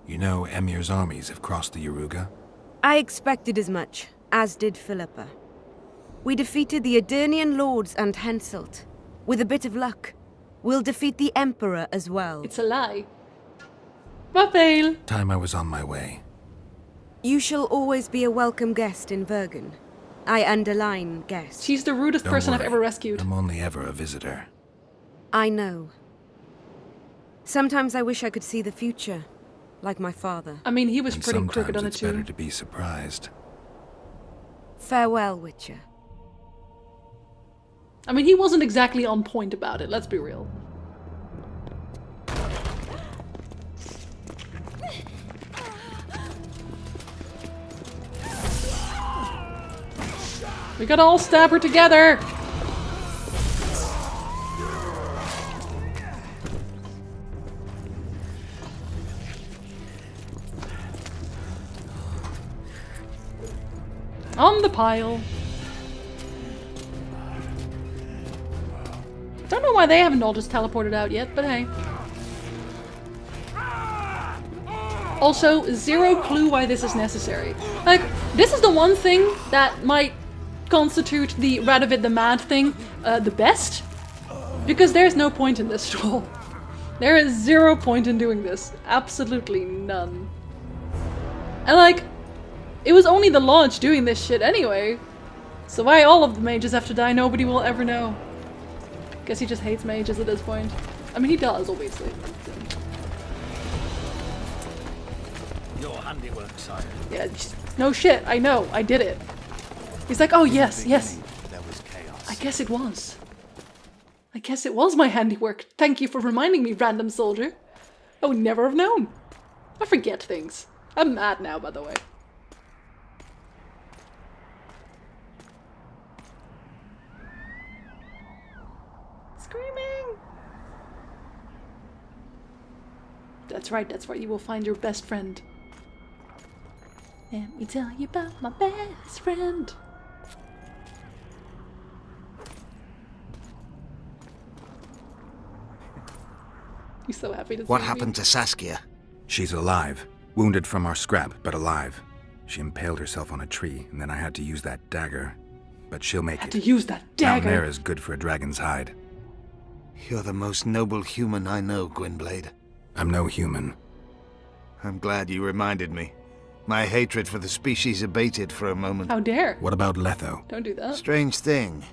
You know Emir's armies have crossed the Yaruga? I expected as much, as did Philippa. We defeated the Edirnian lords and Henselt. With a bit of luck, we'll defeat the Emperor as well. It's a lie. Bapale. Time I was on my way. You shall always be a welcome guest in Vergen. I underline guest. She's the rudest person I've ever rescued. I'm only ever a visitor. I know. Sometimes I wish I could see the future, like my father. I mean, he was pretty crooked on it too. Sometimes it's better to be surprised. Farewell, Witcher. I mean, he wasn't exactly on point about it, let's be real. We gotta all stab her together! On the pile. Don't know why they haven't all just teleported out yet, but hey. Also, zero clue why this is necessary. Like, this is the one thing that might constitute the Radovid the Mad thing the best. Because there's no point in this at all. There is zero point in doing this. Absolutely none. And like, it was only the Lodge doing this shit anyway. So why all of the mages have to die, nobody will ever know. Guess he just hates mages at this point. I mean, he does, obviously. Your handiwork, sire. Yeah, no shit, I know, I did it. He's like, oh yes, yes. There was chaos. I guess it was. I guess it was my handiwork. Thank you for reminding me, random soldier. I would never have known. I forget things. I'm mad now, by the way. Screaming! That's right, you will find your best friend. Let me tell you about my best friend. He's so happy to see What me. happened to Saskia? She's alive. Wounded from our scrap, but alive. She impaled herself on a tree, and then I had to use that dagger. But she'll make it. To use that dagger. Mountain air is good for a dragon's hide. You're the most noble human I know, Gwynblade. I'm no human. I'm glad you reminded me. My hatred for the species abated for a moment. How dare? What about Letho? Don't do that. Strange thing.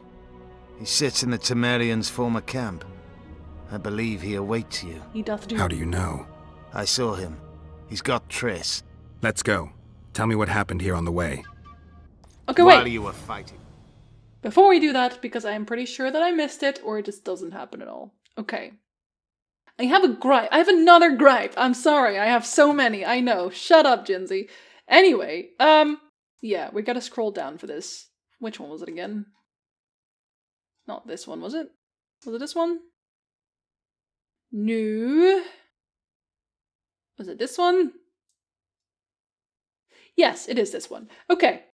He sits in the Temerians' former camp. I believe he awaits you. He doth do. How do you know? I saw him. He's got Triss. Let's go. Tell me what happened here on the way. Okay, While wait. you were fighting. Before we do that, because I am pretty sure that I missed it, or it just doesn't happen at all. Okay. I have a gripe. I have another gripe. I'm sorry. I have so many. I know. Shut up, Jinsey. Anyway, yeah, we gotta scroll down for this. Which one was it again? Not this one, was it? Was it this one? No. Was it this one? Yes, it is this one. Okay.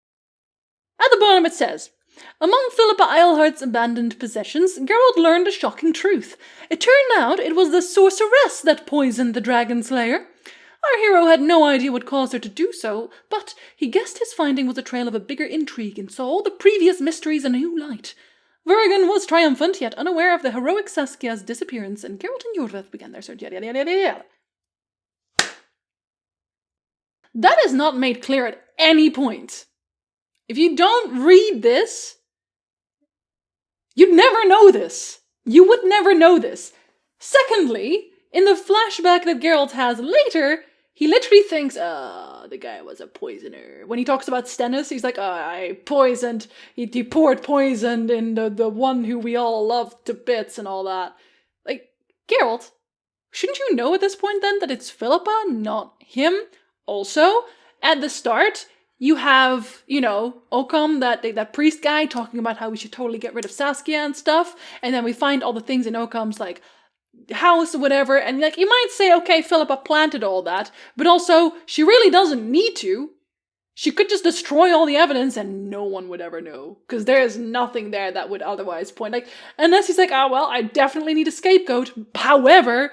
At the bottom it says, among Philippa Eilhart's abandoned possessions, Geralt learned a shocking truth. It turned out it was the sorceress that poisoned the Dragon Slayer. Our hero had no idea what caused her to do so, but he guessed his finding was a trail of a bigger intrigue and saw all the previous mysteries in a new light. Vergen was triumphant, yet unaware of the heroic Saskia's disappearance, and Geralt and Iorveth began their search. Yada, yada, yada, yada. That is not made clear at any point. If you don't read this, you'd never know this. You would never know this. Secondly, in the flashback that Geralt has later, he literally thinks, the guy was a poisoner. When he talks about Stennis, he's like, I poisoned, he poured poison in the one who we all loved to bits and all that. Like, Geralt, shouldn't you know at this point then that it's Philippa, not him? Also, at the start, you have, you know, Occam, that priest guy, talking about how we should totally get rid of Saskia and stuff, and then we find all the things in Occam's, like, house or whatever, and, like, you might say, okay, Philippa planted all that, but also, she really doesn't need to. She could just destroy all the evidence and no one would ever know, because there's nothing there that would otherwise point, like, unless he's like, oh, well, I definitely need a scapegoat, however,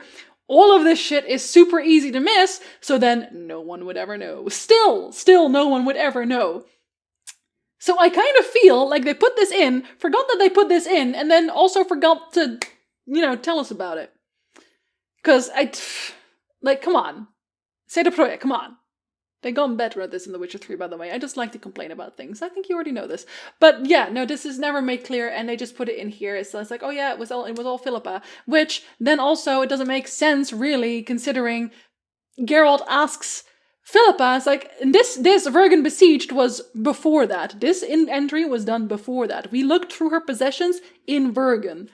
all of this shit is super easy to miss, so then no one would ever know. Still no one would ever know. So I kind of feel like they put this in, forgot that they put this in, and then also forgot to, you know, tell us about it. Because like, come on. Say the project, come on. They've gotten better at this in The Witcher 3, by the way. I just like to complain about things. I think you already know this. But yeah, no, this is never made clear, and they just put it in here. So it's like, oh yeah, it was all Philippa. Which, then also, it doesn't make sense, really, considering Geralt asks Philippa, it's like, this Vergen Besieged was before that. This entry was done before that. We looked through her possessions in Vergen.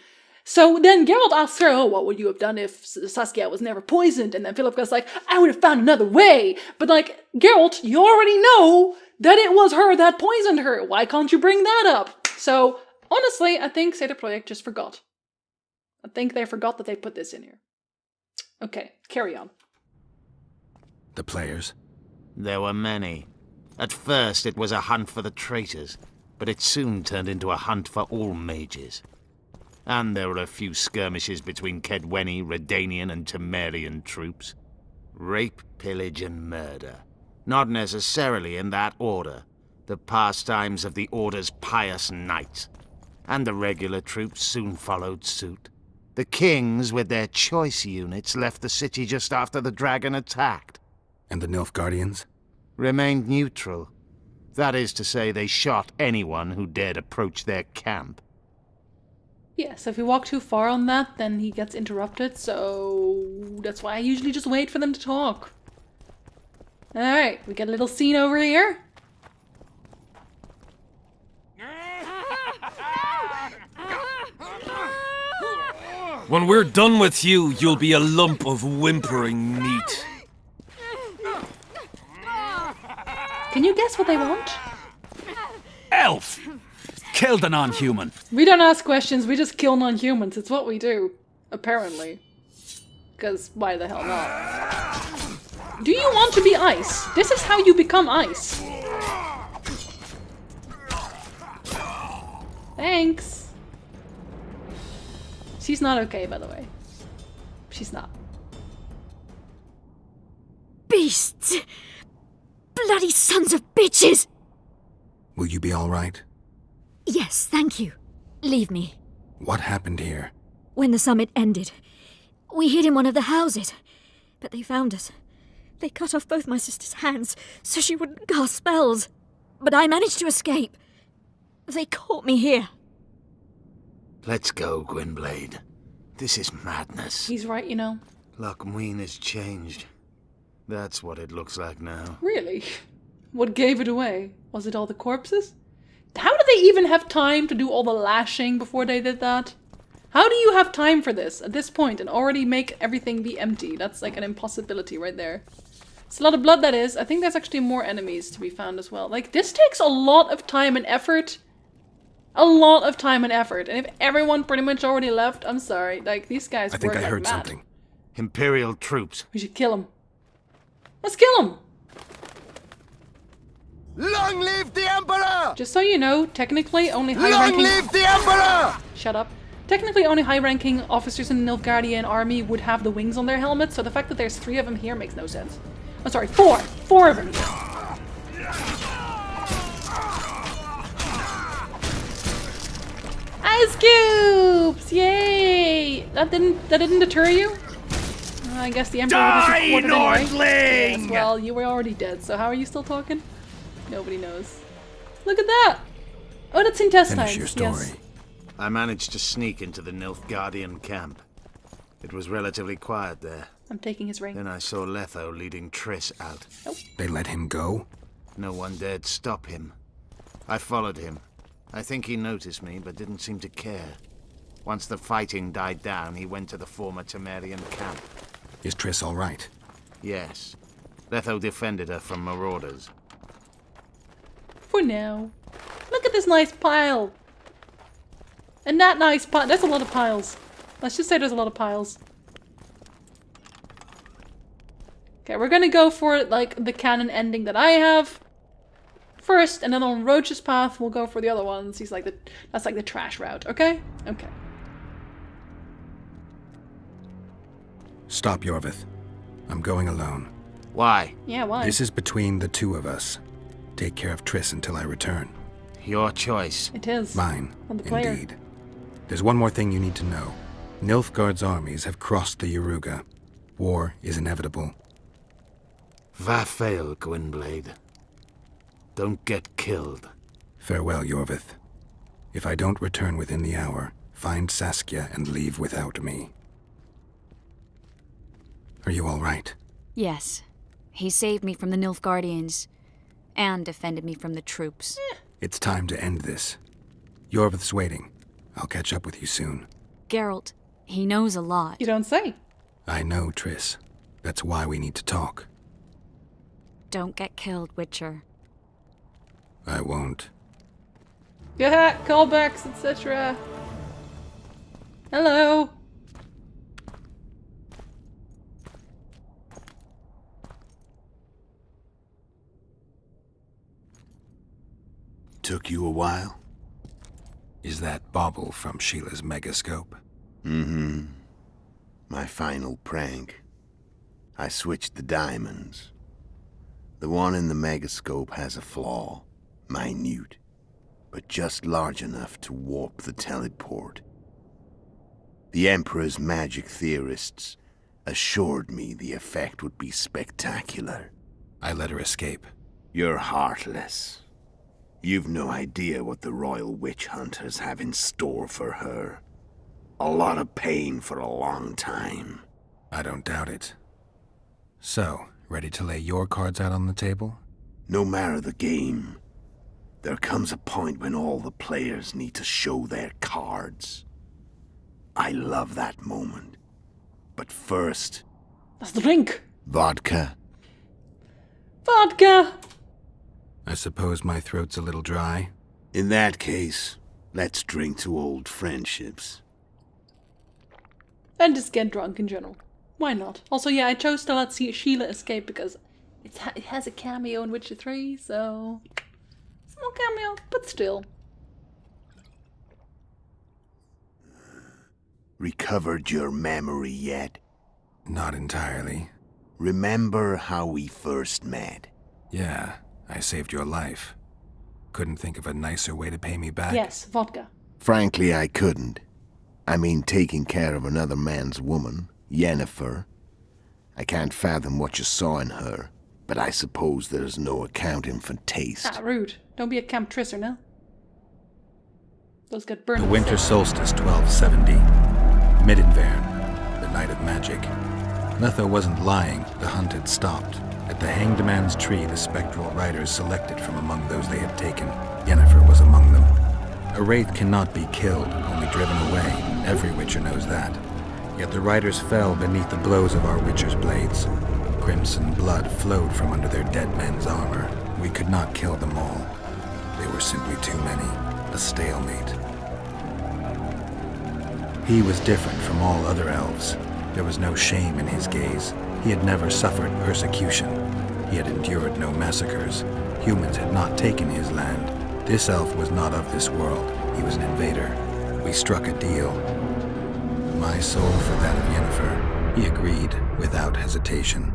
So then Geralt asks her, oh, what would you have done if Saskia was never poisoned? And then Philippa's like, I would have found another way. But like, Geralt, you already know that it was her that poisoned her. Why can't you bring that up? So, honestly, I think CD Projekt just forgot. I think they forgot that they put this in here. Okay, carry on. The players? There were many. At first, it was a hunt for the traitors, but it soon turned into a hunt for all mages. And there were a few skirmishes between Kedweni, Redanian, and Temerian troops. Rape, pillage, and murder. Not necessarily in that order. The pastimes of the Order's pious knights. And the regular troops soon followed suit. The kings, with their choice units, left the city just after the dragon attacked. And the Nilfgaardians? Remained neutral. That is to say, they shot anyone who dared approach their camp. Yeah, so if we walk too far on that, then he gets interrupted, so that's why I usually just wait for them to talk. Alright, we get a little scene over here. When we're done with you, you'll be a lump of whimpering meat. Can you guess what they want? Elf! Kill the non-human. We don't ask questions, we just kill non-humans. It's what we do. Apparently. Because why the hell not? Do you want to be ice? This is how you become ice. Thanks. She's not okay, by the way. She's not. beasts! Bloody sons of bitches! Will you be all right? Yes, thank you. Leave me. What happened here? When the summit ended, we hid in one of the houses, but they found us. They cut off both my sister's hands so she wouldn't cast spells, but I managed to escape. They caught me here. Let's go, Gwynblade. This is madness. He's right, you know. Lochmuin has changed. That's what it looks like now. Really? What gave it away? Was it all the corpses? How did they even have time to do all the lashing before they did that? How do you have time for this at this point and already make everything be empty? That's like an impossibility right there. It's a lot of blood, that is. I think there's actually more enemies to be found as well. Like, this takes a lot of time and effort. A lot of time and effort. And if everyone pretty much already left, I'm sorry. Like, these guys I think I heard mad. something. Imperial troops. We should kill them. Let's kill them! Long live the Emperor! Just so you know, technically only Long high-ranking... live the Emperor! Shut up. Technically only high-ranking officers in the Nilfgaardian army would have the wings on their helmets, so the fact that there's 3 of them here makes no sense. I'm sorry, 4! 4 of them here. Ice cubes! Yay! That didn't deter you? I guess the Emperor would have supported anyway. Yes, well, you were already dead, so how are you still talking? Nobody knows. Look at that! Oh, that's intestines. Finish your story. Yes. I managed to sneak into the Nilfgaardian camp. It was relatively quiet there. I'm taking his ring. Then I saw Letho leading Triss out. Nope. They let him go? No one dared stop him. I followed him. I think he noticed me, but didn't seem to care. Once the fighting died down, he went to the former Temerian camp. Is Triss all right? Yes. Letho defended her from marauders. For now. Look at this nice pile. And that nice pile. There's a lot of piles. Let's just say there's a lot of piles. Okay, we're gonna go for like the canon ending that I have first, and then on Roach's path we'll go for the other ones. He's like that's like the trash route, okay? Okay. Stop, Iorveth. I'm going alone. Why? Yeah, why? This is between the 2 of us. Take care of Triss until I return. Your choice. It is. Mine, On the player. indeed. There's one more thing you need to know. Nilfgaard's armies have crossed the Yaruga. War is inevitable. Vafail, Gwynblade. Don't get killed. Farewell, Iorveth. If I don't return within the hour, find Saskia and leave without me. Are you all right? Yes. He saved me from the Nilfgaardians and defended me from the troops. It's time to end this. Iorveth's waiting. I'll catch up with you soon. Geralt, he knows a lot. You don't say. I know, Triss. That's why we need to talk. Don't get killed, Witcher. I won't. Yeah, callbacks, etc. Hello. Took you a while? Is that bauble from Sheila's megascope? Mm-hmm. My final prank. I switched the diamonds. The one in the megascope has a flaw. Minute. But just large enough to warp the teleport. The Emperor's magic theorists assured me the effect would be spectacular. I let her escape. You're heartless. You've no idea what the royal witch hunters have in store for her. A lot of pain for a long time. I don't doubt it. So, ready to lay your cards out on the table? No matter the game, there comes a point when all the players need to show their cards. I love that moment. But first... Let's drink! Vodka. Vodka! I suppose my throat's a little dry. In that case, let's drink to old friendships. And just get drunk in general. Why not? Also, yeah, I chose to let Sheila escape because it has a cameo in Witcher 3, so... Small cameo, but still. Recovered your memory yet? Not entirely. Remember how we first met? Yeah, I saved your life. Couldn't think of a nicer way to pay me back? Yes, vodka. Frankly, I couldn't. I mean, taking care of another man's woman, Yennefer. I can't fathom what you saw in her, but I suppose there's no accounting for taste. Ah, rude. Don't be a camp trisser now. Those get burned. The winter solstice, 1270. Midinvern, the night of magic. Letho wasn't lying, the hunt had stopped. At the Hanged Man's Tree, the spectral riders selected from among those they had taken. Yennefer was among them. A wraith cannot be killed, only driven away. Every witcher knows that. Yet the riders fell beneath the blows of our witcher's blades. Crimson blood flowed from under their dead men's armor. We could not kill them all. They were simply too many. A stalemate. He was different from all other elves. There was no shame in his gaze. He had never suffered persecution. He had endured no massacres. Humans had not taken his land. This elf was not of this world. He was an invader. We struck a deal. My soul for that of Yennefer. He agreed without hesitation.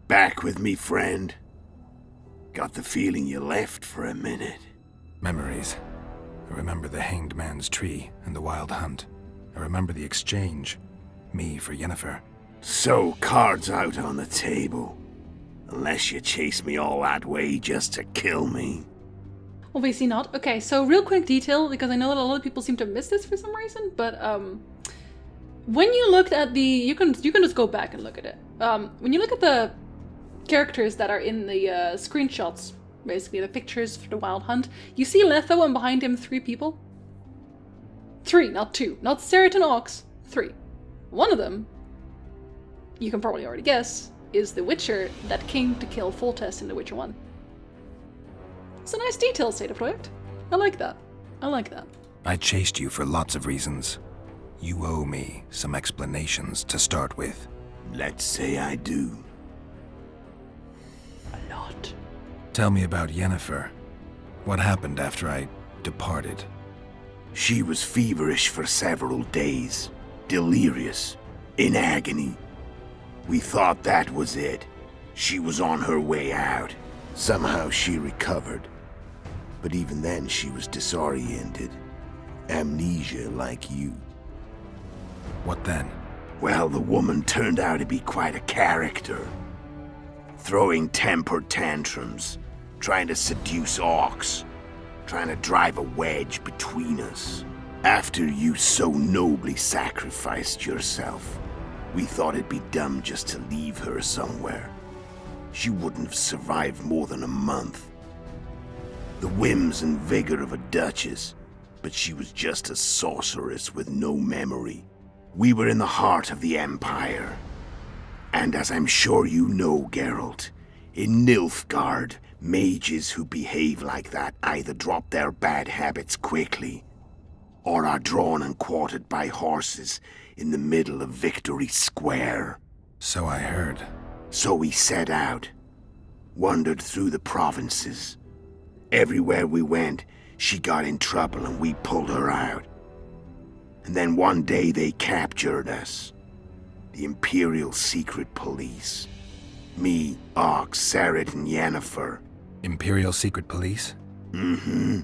Back with me, friend. Got the feeling you left for a minute. Memories. I remember the Hanged Man's Tree and the Wild Hunt. I remember the exchange. Me for Yennefer. So, cards out on the table. Unless you chase me all that way just to kill me. Obviously not. Okay, so real quick detail, because I know that a lot of people seem to miss this for some reason, but when you looked at the... You can just go back and look at it. When you look at the characters that are in the screenshots, basically the pictures for the Wild Hunt, you see Letho and behind him 3 people. 3, not 2. Not Serret and Ox. 3. One of them, you can probably already guess, is the Witcher that came to kill Foltest in The Witcher 1. It's a nice detail, State of Project. I like that. I like that. I chased you for lots of reasons. You owe me some explanations to start with. Let's say I do. A lot. Tell me about Yennefer. What happened after I departed? She was feverish for several days. Delirious. In agony. We thought that was it. She was on her way out. Somehow she recovered. But even then she was disoriented. Amnesia like you. What then? Well, the woman turned out to be quite a character. Throwing tempered tantrums. Trying to seduce orcs. Trying to drive a wedge between us. After you so nobly sacrificed yourself, we thought it'd be dumb just to leave her somewhere. She wouldn't have survived more than a month. The whims and vigor of a duchess, but she was just a sorceress with no memory. We were in the heart of the Empire. And as I'm sure you know, Geralt, in Nilfgaard, mages who behave like that either drop their bad habits quickly, or are drawn and quartered by horses in the middle of Victory Square. So I heard. So we set out, wandered through the provinces. Everywhere we went, she got in trouble and we pulled her out. And then one day they captured us. The Imperial Secret Police. Me, Ox, Serret, and Yennefer. Imperial Secret Police? Mm-hmm.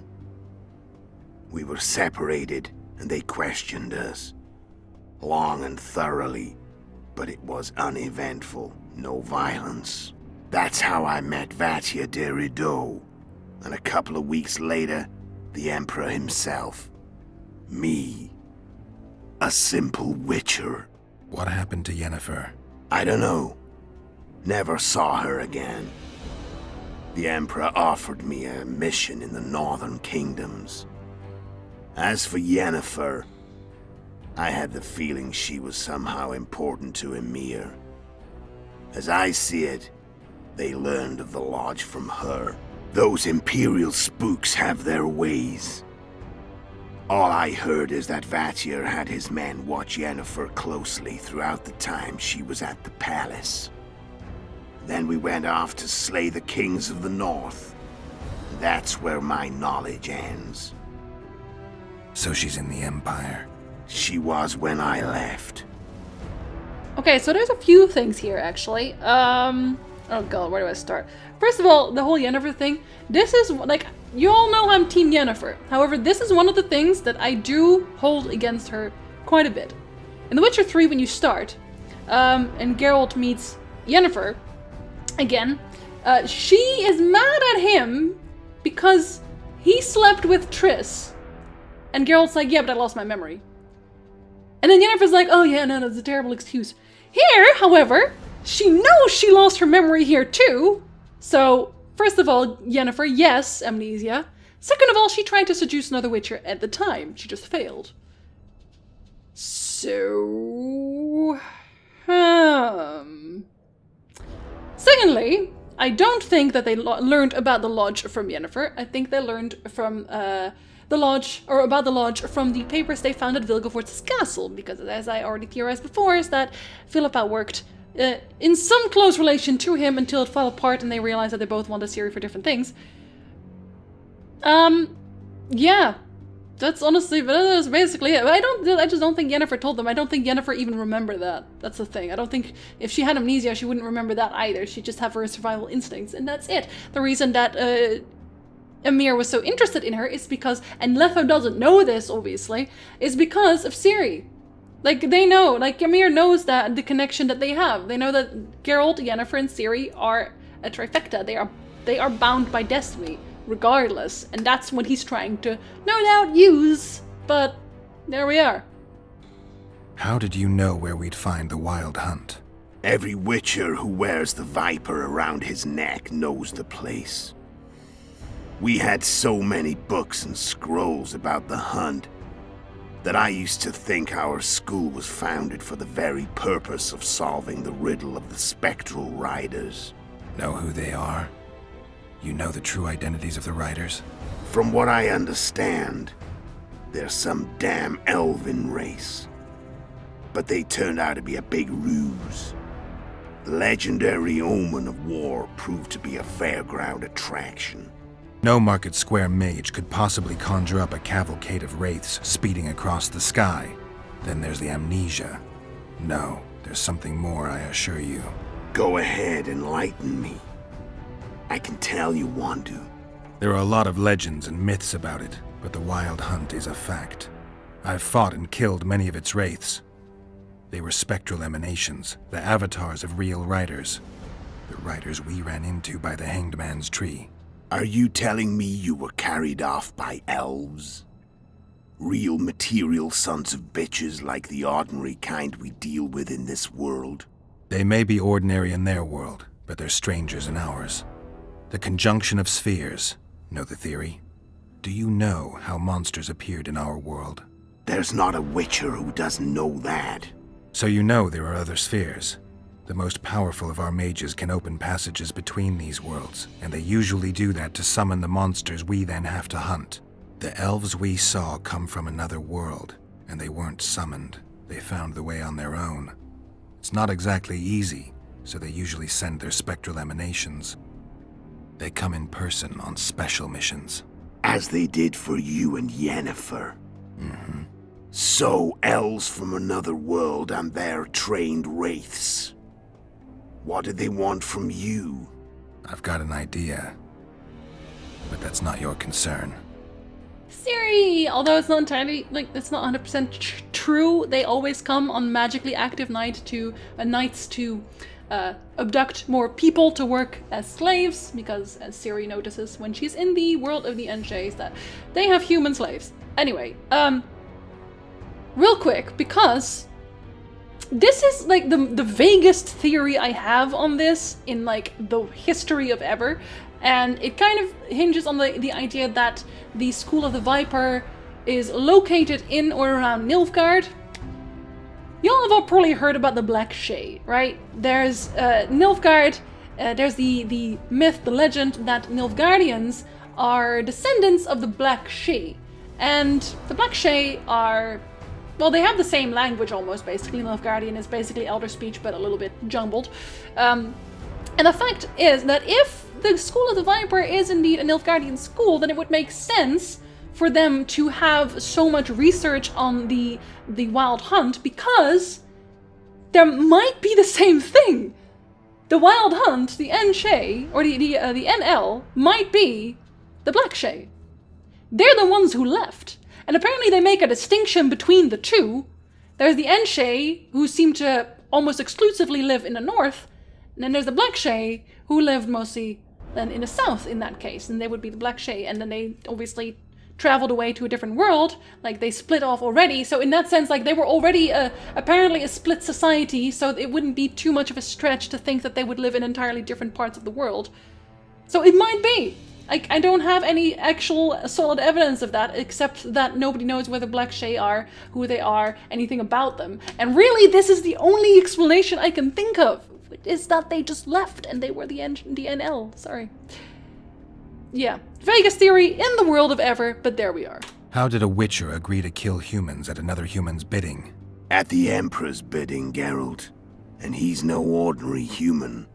We were separated, and they questioned us. Long and thoroughly, but it was uneventful, no violence. That's how I met Vatia de Rideau, and a couple of weeks later, the Emperor himself. Me. A simple witcher. What happened to Yennefer? I don't know. Never saw her again. The Emperor offered me a mission in the northern kingdoms. As for Yennefer, I had the feeling she was somehow important to Emir. As I see it, they learned of the Lodge from her. Those Imperial spooks have their ways. All I heard is that Vatir had his men watch Yennefer closely throughout the time she was at the palace. Then we went off to slay the kings of the north. That's where my knowledge ends. So she's in the Empire. She was when I left. Okay, so there's a few things here, actually. Oh god, where do I start? First of all, the whole Yennefer thing. This is, like, you all know I'm Team Yennefer. However, this is one of the things that I do hold against her quite a bit. In The Witcher 3, when you start, and Geralt meets Yennefer, again, she is mad at him because he slept with Triss. And Geralt's like, yeah, but I lost my memory. And then Yennefer's like, oh yeah, no, that's a terrible excuse. Here, however, she knows she lost her memory here too. So, first of all, Yennefer, yes, amnesia. Second of all, she tried to seduce another Witcher at the time. She just failed. So... Secondly, I don't think that they learned about the Lodge from Yennefer. I think they learned from the Lodge, or about the Lodge, from the papers they found at Vilgefortz's castle, because as I already theorized before, is that Philippa worked in some close relation to him until it fell apart and they realized that they both wanted Ciri for different things. Yeah. That's honestly, that's basically it. I just don't think Yennefer told them. I don't think Yennefer even remembered that. That's the thing. I don't think if she had amnesia, she wouldn't remember that either. She'd just have her survival instincts, and that's it. The reason that Emir was so interested in her is because, and Letho doesn't know this, obviously, is because of Ciri. Like, they know, like, Emir knows that, the connection that they have. They know that Geralt, Yennefer, and Ciri are a trifecta. They are bound by destiny. Regardless, and that's what he's trying to, no doubt, use, but there we are. How did you know where we'd find the Wild Hunt? Every Witcher who wears the viper around his neck knows the place. We had so many books and scrolls about the hunt that I used to think our school was founded for the very purpose of solving the riddle of the spectral riders. Know who they are? You know the true identities of the riders? From what I understand, they're some damn elven race. But they turned out to be a big ruse. The legendary omen of war proved to be a fairground attraction. No Market Square mage could possibly conjure up a cavalcade of wraiths speeding across the sky. Then there's the amnesia. No, there's something more, I assure you. Go ahead, enlighten me. I can tell you want to. There are a lot of legends and myths about it, but the Wild Hunt is a fact. I've fought and killed many of its wraiths. They were spectral emanations, the avatars of real riders. The riders we ran into by the Hanged Man's Tree. Are you telling me you were carried off by elves? Real material sons of bitches like the ordinary kind we deal with in this world? They may be ordinary in their world, but they're strangers in ours. The conjunction of spheres. Know the theory? Do you know how monsters appeared in our world? There's not a Witcher who doesn't know that. So you know there are other spheres. The most powerful of our mages can open passages between these worlds, and they usually do that to summon the monsters we then have to hunt. The elves we saw come from another world, and they weren't summoned. They found the way on their own. It's not exactly easy, so they usually send their spectral emanations. They come in person on special missions. As they did for you and Yennefer. Mm-hmm. So, elves from another world and their trained wraiths. What did they want from you? I've got an idea. But that's not your concern. Ciri! Although it's not entirely, it's not 100% true, they always come on magically active nights to abduct more people to work as slaves, because as Ciri notices when she's in the world of the Enchés that they have human slaves. Anyway, real quick, because this is like the vaguest theory I have on this in like the history of ever, and it kind of hinges on the idea that the School of the Viper is located in or around Nilfgaard. Y'all have all probably heard about the Black Shay, right? There's Nilfgaard, there's the myth, the legend that Nilfgaardians are descendants of the Black Shay. And the Black Shay are, well, they have the same language almost, basically. Nilfgaardian is basically Elder Speech, but a little bit jumbled. And the fact is that if the School of the Viper is indeed a Nilfgaardian school, then it would make sense for them to have so much research on the Wild Hunt, because there might be the same thing. The Wild Hunt, the N-Shay, or the NL, might be the Black Shay. They're the ones who left. And apparently they make a distinction between the two. There's the N-Shay, who seem to almost exclusively live in the north, and then there's the Black Shay, who lived mostly then in the south in that case, and they would be the Black Shay, and then they obviously traveled away to a different world, like they split off already, so in that sense, like they were already apparently a split society, so it wouldn't be too much of a stretch to think that they would live in entirely different parts of the world. So it might be. I don't have any actual solid evidence of that, except that nobody knows where the Black Shay are, who they are, anything about them. And really, this is the only explanation I can think of, is that they just left and they were the NL. Sorry. Yeah, Vegas theory in the world of Ever, but there we are. How did a Witcher agree to kill humans at another human's bidding? At the Emperor's bidding, Geralt. And he's no ordinary human.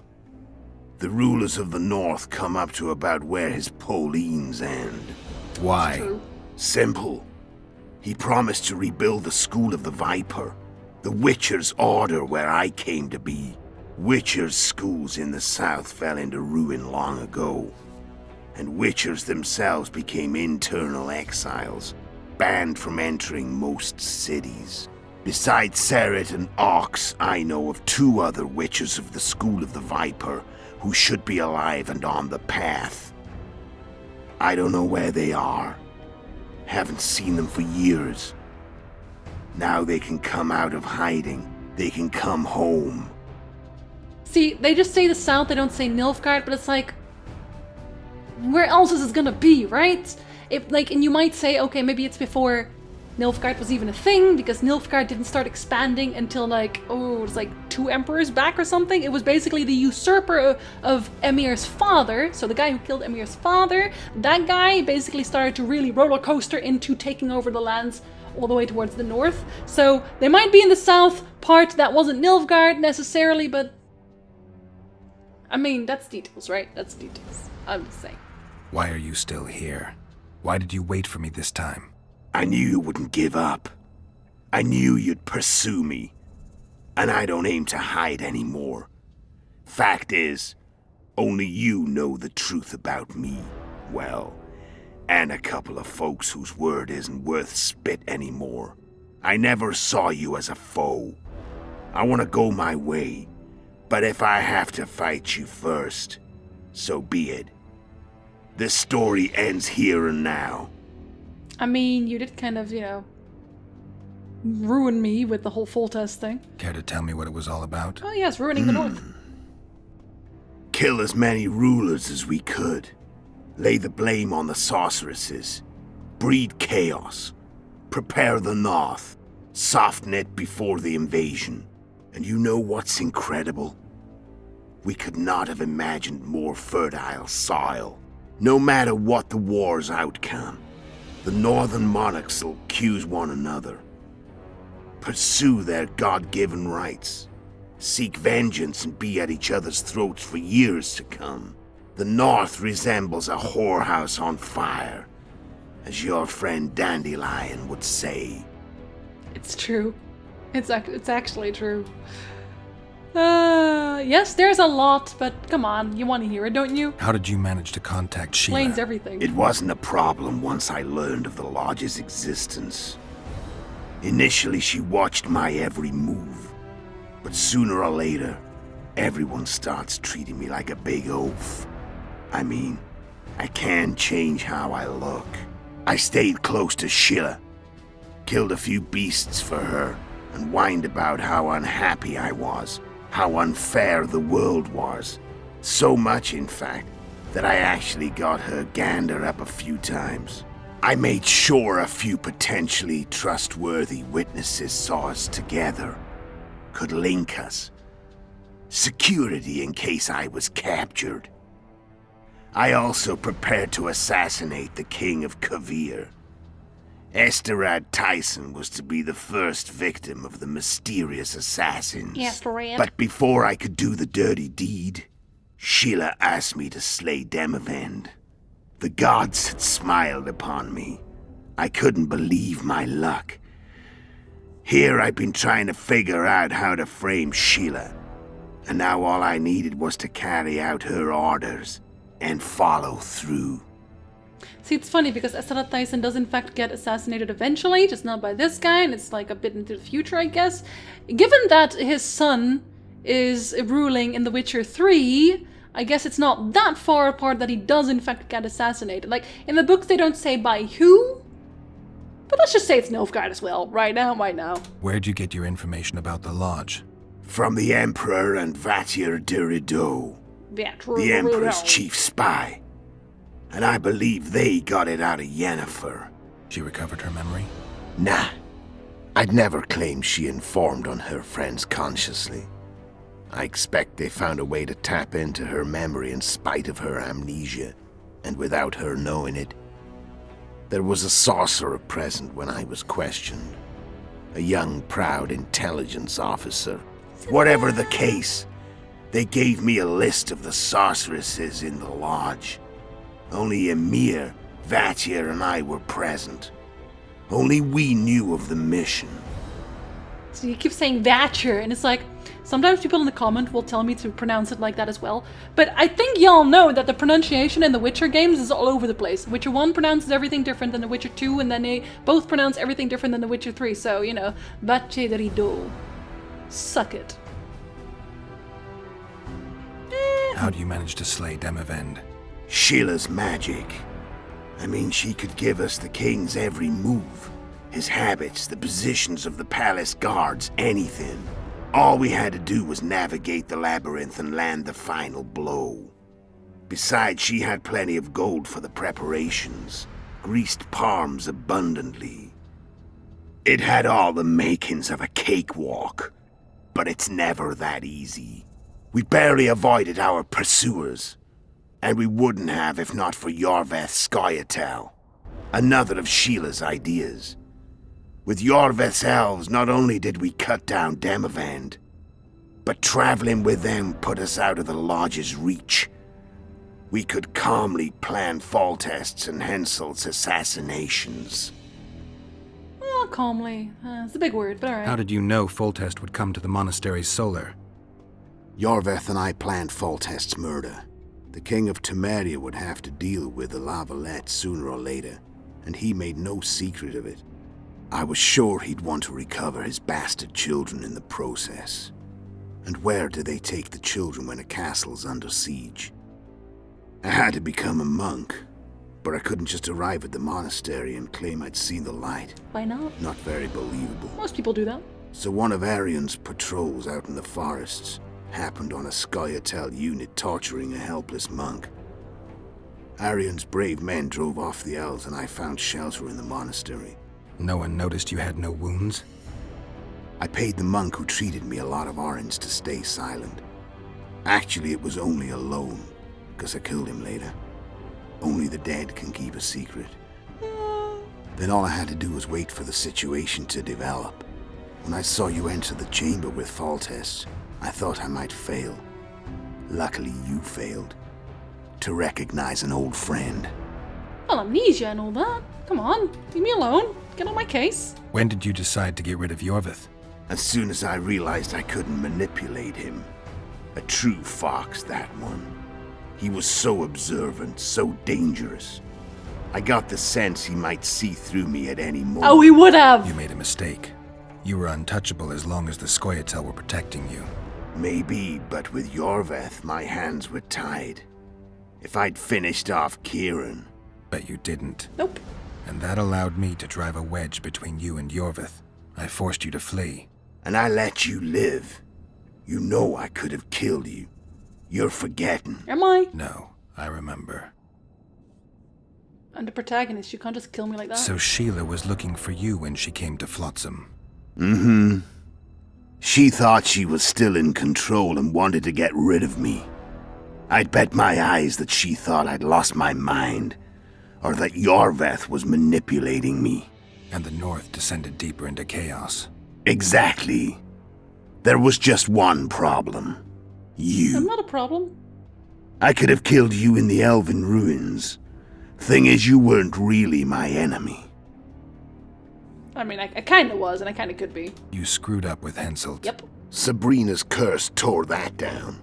The rulers of the North come up to about where his Pauline's end. Why? Simple. He promised to rebuild the School of the Viper, the Witcher's order where I came to be. Witcher's schools in the south fell into ruin long ago, and Witchers themselves became internal exiles, banned from entering most cities. Besides Seret and Ox, I know of 2 other Witchers of the School of the Viper who should be alive and on the path. I don't know where they are. Haven't seen them for years. Now they can come out of hiding. They can come home. See, they just say the south, they don't say Nilfgaard, but it's like, where else is it gonna be, right? And you might say, okay, maybe it's before Nilfgaard was even a thing, because Nilfgaard didn't start expanding until it was 2 emperors back or something. It was basically the usurper of Emir's father, so the guy who killed Emir's father, that guy basically started to really roller coaster into taking over the lands all the way towards the north. So they might be in the south part that wasn't Nilfgaard necessarily, but I mean, that's details, right? That's details. I'm just saying. Why are you still here? Why did you wait for me this time? I knew you wouldn't give up. I knew you'd pursue me. And I don't aim to hide anymore. Fact is, only you know the truth about me, well, and a couple of folks whose word isn't worth spit anymore. I never saw you as a foe. I want to go my way, but if I have to fight you first, so be it. This story ends here and now. I mean, you did kind of, ruin me with the whole Foltest thing. Care to tell me what it was all about? Oh yes, ruining the North. Kill as many rulers as we could. Lay the blame on the sorceresses. Breed chaos. Prepare the North. Soften it before the invasion. And you know what's incredible? We could not have imagined more fertile soil. No matter what the war's outcome, the northern monarchs will accuse one another. Pursue their God-given rights. Seek vengeance and be at each other's throats for years to come. The North resembles a whorehouse on fire, as your friend Dandelion would say. It's true. It's actually true. Yes, there's a lot, but come on, you want to hear it, don't you? How did you manage to contact Sheila? Explains everything. It wasn't a problem once I learned of the Lodge's existence. Initially, she watched my every move. But sooner or later, everyone starts treating me like a big oaf. I mean, I can change how I look. I stayed close to Sheila, killed a few beasts for her, and whined about how unhappy I was, how unfair the world was. So much, in fact, that I actually got her gander up a few times. I made sure a few potentially trustworthy witnesses saw us together, could link us. Security in case I was captured. I also prepared to assassinate the King of Kavir. Esterad Tyson was to be the first victim of the mysterious assassins. Esterad. But before I could do the dirty deed, Sheila asked me to slay Demavend. The gods had smiled upon me, I couldn't believe my luck. Here I've been trying to figure out how to frame Sheila, and now all I needed was to carry out her orders and follow through. See, it's funny because Estella Tyson does in fact get assassinated eventually, just not by this guy, and it's like a bit into the future, I guess. Given that his son is ruling in The Witcher 3, I guess it's not that far apart that he does in fact get assassinated. Like, in the books they don't say by who, but let's just say it's Nilfgaard as well, right now. Where'd you get your information about the lodge? From the Emperor and Vattir de Rideau, the Emperor's chief spy. And I believe they got it out of Yennefer. She recovered her memory? Nah. I'd never claimed she informed on her friends consciously. I expect they found a way to tap into her memory in spite of her amnesia, and without her knowing it. There was a sorcerer present when I was questioned. A young, proud intelligence officer. Whatever the case, they gave me a list of the sorceresses in the lodge. Only Emir, Vattir, and I were present. Only we knew of the mission. So you keep saying Vatcher, and it's like, sometimes people in the comment will tell me to pronounce it like that as well. But I think y'all know that the pronunciation in the Witcher games is all over the place. Witcher 1 pronounces everything different than the Witcher 2, and then they both pronounce everything different than the Witcher 3. So, you know, Vatcher de Rideau. Suck it. How do you manage to slay Demavend? Sheila's magic. I mean, she could give us the king's every move. His habits, the positions of the palace guards, anything. All we had to do was navigate the labyrinth and land the final blow. Besides, she had plenty of gold for the preparations. Greased palms abundantly. It had all the makings of a cakewalk. But it's never that easy. We barely avoided our pursuers. And we wouldn't have if not for Iorveth Scoia'tael, another of Sheila's ideas. With Iorveth's elves, not only did we cut down Demavend, but traveling with them put us out of the lodge's reach. We could calmly plan Foltest's and Henselt's assassinations. Well, calmly. It's a big word, but alright. How did you know Foltest would come to the monastery's solar? Iorveth and I planned Foltest's murder. The King of Temeria would have to deal with the Lavalette sooner or later, and he made no secret of it. I was sure he'd want to recover his bastard children in the process. And where do they take the children when a castle's under siege? I had to become a monk, but I couldn't just arrive at the monastery and claim I'd seen the light. Why not? Not very believable. Most people do that. So one of Arion's patrols out in the forests happened on a Scoia'tael unit torturing a helpless monk. Arion's brave men drove off the elves and I found shelter in the monastery. No one noticed you had no wounds? I paid the monk who treated me a lot of orange to stay silent. Actually, it was only a loan, because I killed him later. Only the dead can keep a secret. Then all I had to do was wait for the situation to develop. When I saw you enter the chamber with Foltest, I thought I might fail. Luckily, you failed. To recognize an old friend. Well, amnesia and all that. Come on, leave me alone. Get on my case. When did you decide to get rid of Iorveth? As soon as I realized I couldn't manipulate him. A true fox, that one. He was so observant, so dangerous. I got the sense he might see through me at any moment. Oh, he would have! You made a mistake. You were untouchable as long as the Scoia'tael were protecting you. Maybe, but with Iorveth, my hands were tied. If I'd finished off Kieran... But you didn't. Nope. And that allowed me to drive a wedge between you and Iorveth. I forced you to flee. And I let you live. You know I could have killed you. You're forgetting. Am I? No, I remember. I'm the protagonist. You can't just kill me like that. So Sheila was looking for you when she came to Flotsam. Mm-hmm. She thought she was still in control and wanted to get rid of me. I'd bet my eyes that she thought I'd lost my mind, or that Iorveth was manipulating me. And the North descended deeper into chaos. Exactly. There was just one problem. You. I'm not a problem. I could have killed you in the Elven ruins. Thing is, you weren't really my enemy. I mean, I kind of was, and I kind of could be. You screwed up with Henselt. Yep. Sabrina's curse tore that down.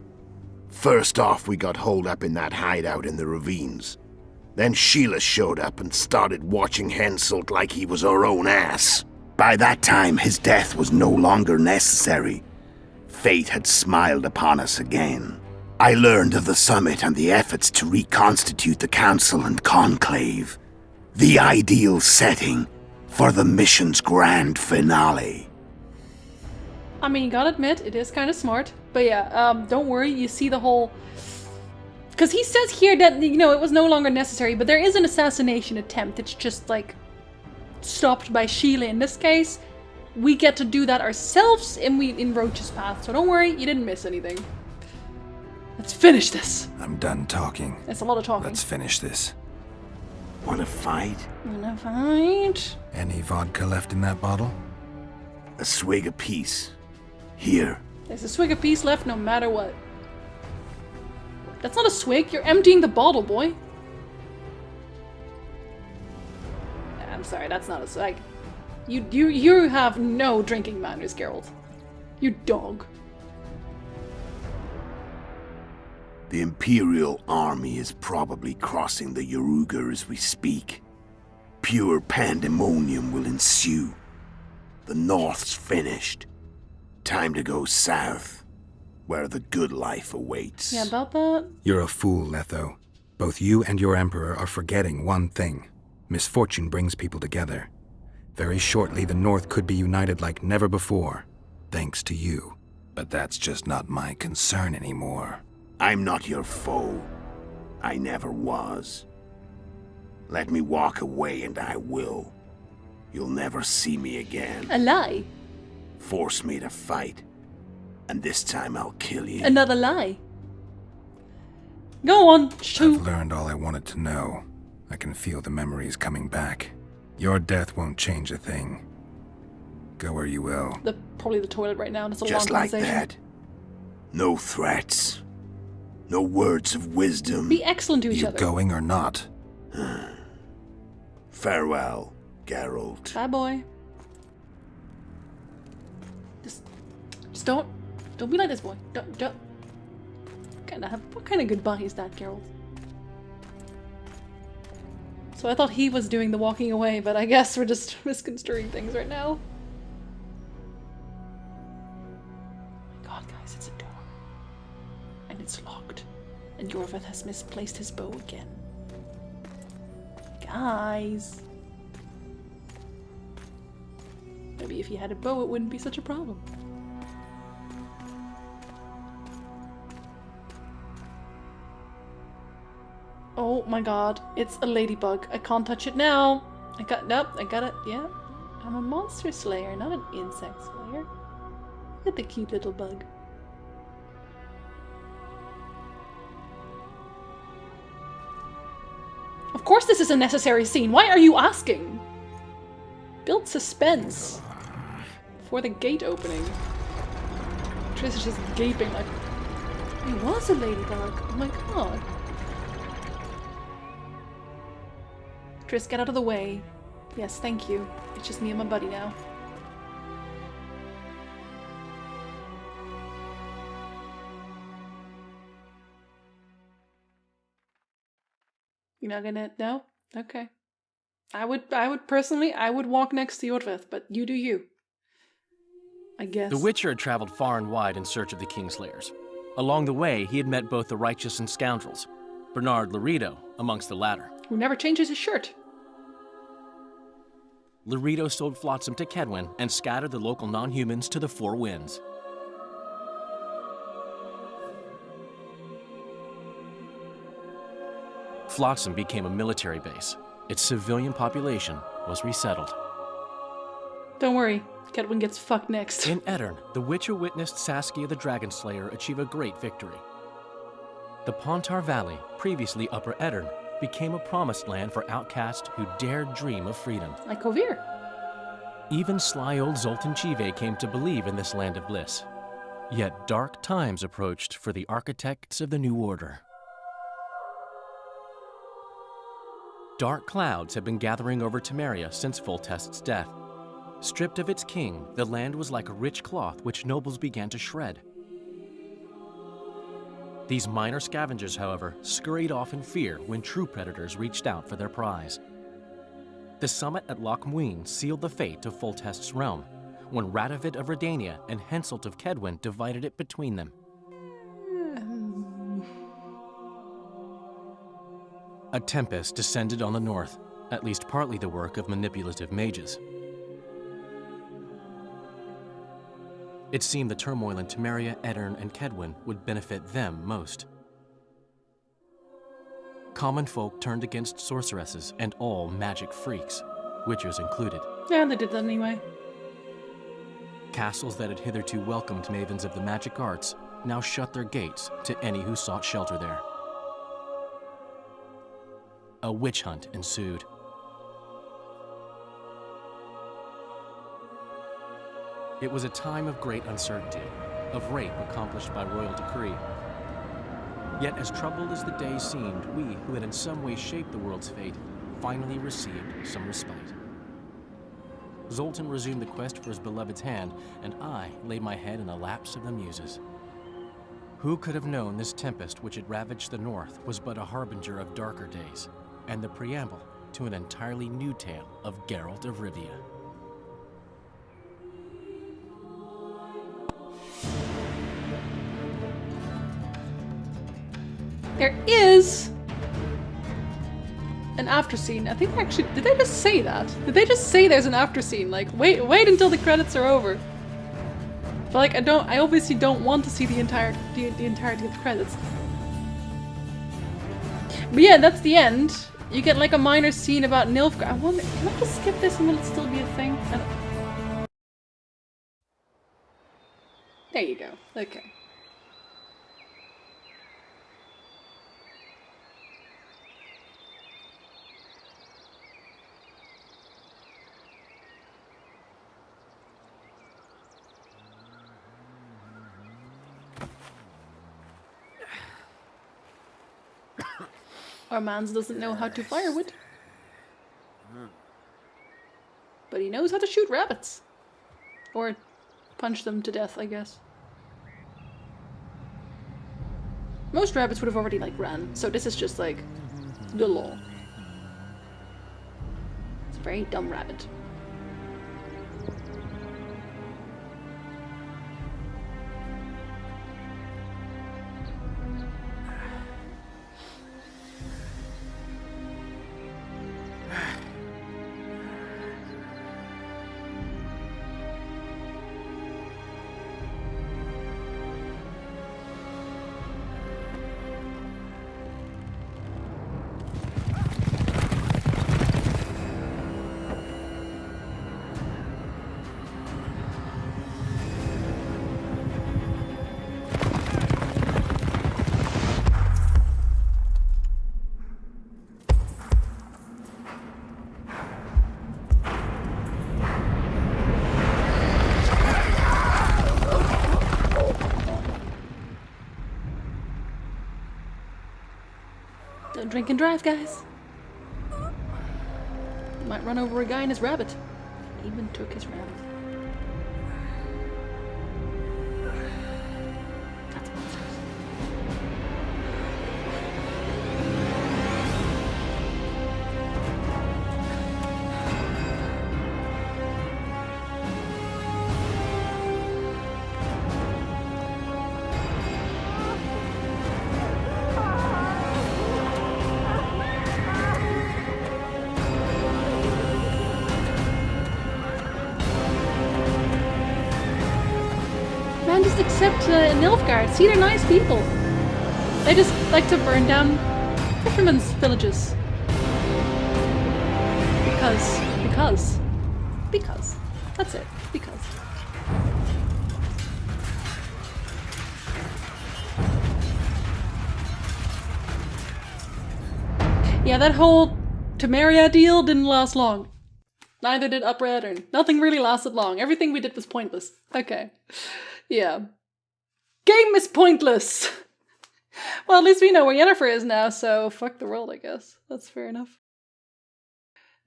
First off, we got holed up in that hideout in the ravines. Then Sheila showed up and started watching Henselt like he was her own ass. By that time, his death was no longer necessary. Fate had smiled upon us again. I learned of the summit and the efforts to reconstitute the council and conclave. The ideal setting for the mission's grand finale. I mean, you gotta admit, it is kind of smart. But yeah, don't worry, you see the whole... Because he says here that, you know, it was no longer necessary, but there is an assassination attempt. It's just, like, stopped by Sheila in this case. We get to do that ourselves in Roach's path, so don't worry, you didn't miss anything. Let's finish this. I'm done talking. That's a lot of talking. Let's finish this. Wanna fight? Wanna fight? Any vodka left in that bottle? A swig apiece. Here. There's a swig apiece left no matter what. That's not a swig, you're emptying the bottle, boy. I'm sorry, that's not a swig. You have no drinking manners, Geralt. You dog. The Imperial army is probably crossing the Yaruga as we speak. Pure pandemonium will ensue. The North's finished. Time to go south, where the good life awaits. Yeah, about that? You're a fool, Letho. Both you and your Emperor are forgetting one thing. Misfortune brings people together. Very shortly, the North could be united like never before, thanks to you. But that's just not my concern anymore. I'm not your foe. I never was. Let me walk away and I will. You'll never see me again. A lie. Force me to fight, and this time I'll kill you. Another lie. Go on, shoot. I've learned all I wanted to know. I can feel the memories coming back. Your death won't change a thing. Go where you will. Probably the toilet right now. That's a Just long like conversation. that. No threats. No words of wisdom. Be excellent to each You other. going or not? Farewell, Geralt. Bye, boy. Just don't be like this, boy. Don't. What kind of goodbye is that, Geralt? So I thought he was doing the walking away, but I guess we're just misconstruing things right now. Oh my god, guys, it's a door. And it's locked. And Iorveth has misplaced his bow again. Guys. Maybe if he had a bow, it wouldn't be such a problem. Oh my god, it's a ladybug. I can't touch it now. I got it, yeah. I'm a monster slayer, not an insect slayer. Look at the cute little bug. Of course this is a necessary scene. Why are you asking? Build suspense. For the gate opening. Triss is just gaping like... It was a ladybug. Oh my god. Triss, get out of the way. Yes, thank you. It's just me and my buddy now. You're not gonna... No? Okay. I would personally, I would walk next to Iorveth, but you do you. I guess. The Witcher had traveled far and wide in search of the Kingslayers. Along the way, he had met both the righteous and scoundrels. Bernard Laredo amongst the latter. Who never changes his shirt. Laredo sold Flotsam to Kedwen and scattered the local non-humans to the four winds. Flotsam became a military base. Its civilian population was resettled. Don't worry, Kedwen gets fucked next. In Edirn, the Witcher witnessed Saskia the Dragonslayer achieve a great victory. The Pontar Valley, previously Upper Edirn, became a promised land for outcasts who dared dream of freedom. Like Kovir. Even sly old Zoltan Chive came to believe in this land of bliss. Yet dark times approached for the architects of the New Order. Dark clouds had been gathering over Temeria since Foltest's death. Stripped of its king, the land was like a rich cloth which nobles began to shred. These minor scavengers, however, scurried off in fear when true predators reached out for their prize. The summit at Loch Muin sealed the fate of Foltest's realm, when Radovid of Redania and Henselt of Kedwen divided it between them. A tempest descended on the north, at least partly the work of manipulative mages. It seemed the turmoil in Temeria, Aedirn, and Kedwen would benefit them most. Common folk turned against sorceresses and all magic freaks, witchers included. Yeah, they did that anyway. Castles that had hitherto welcomed mavens of the magic arts now shut their gates to any who sought shelter there. A witch hunt ensued. It was a time of great uncertainty, of rape accomplished by royal decree. Yet as troubled as the days seemed, we, who had in some way shaped the world's fate, finally received some respite. Zoltan resumed the quest for his beloved's hand, and I laid my head in the laps of the muses. Who could have known this tempest which had ravaged the north was but a harbinger of darker days, and the preamble to an entirely new tale of Geralt of Rivia. There is an after scene. I think actually, did they just say that? Did they just say there's an after scene? Like, wait until the credits are over. But like, I obviously don't want to see the entirety of the credits. But yeah, that's the end. You get like a minor scene about Nilfgaard. I wonder, can I just skip this and will it still be a thing? There you go. Okay. Our mans doesn't know how to firewood. But he knows how to shoot rabbits. Or punch them to death, I guess. Most rabbits would have already, like, ran. So this is just, like, the law. It's a very dumb rabbit. Don't drink and drive, guys. You might run over a guy and his rabbit. He even took his rabbit. That's monsters. Just accept Nilfgaard. See, they're nice people. They just like to burn down fishermen's villages. Because. That's it. Because. Yeah, that whole Temeria deal didn't last long. Neither did Upper Aedirn. Nothing really lasted long. Everything we did was pointless. Okay. Yeah. Game is pointless! Well, at least we know where Yennefer is now, so fuck the world, I guess. That's fair enough.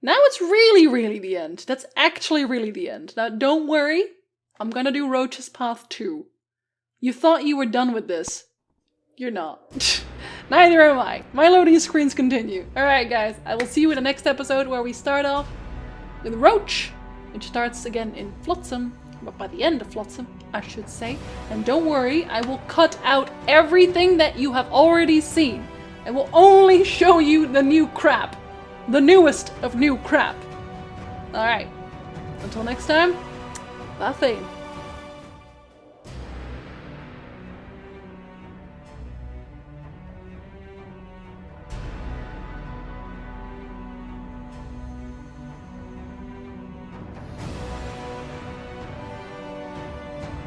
Now it's really the end. That's actually really the end. Now don't worry, I'm gonna do Roach's Path 2. You thought you were done with this. You're not. Neither am I. My loading screens continue. Alright guys, I will see you in the next episode where we start off with Roach, which starts again in Flotsam, but by the end of Flotsam, I should say. And don't worry, I will cut out everything that you have already seen. I will only show you the new crap. The newest of new crap. Alright, until next time, Bafane.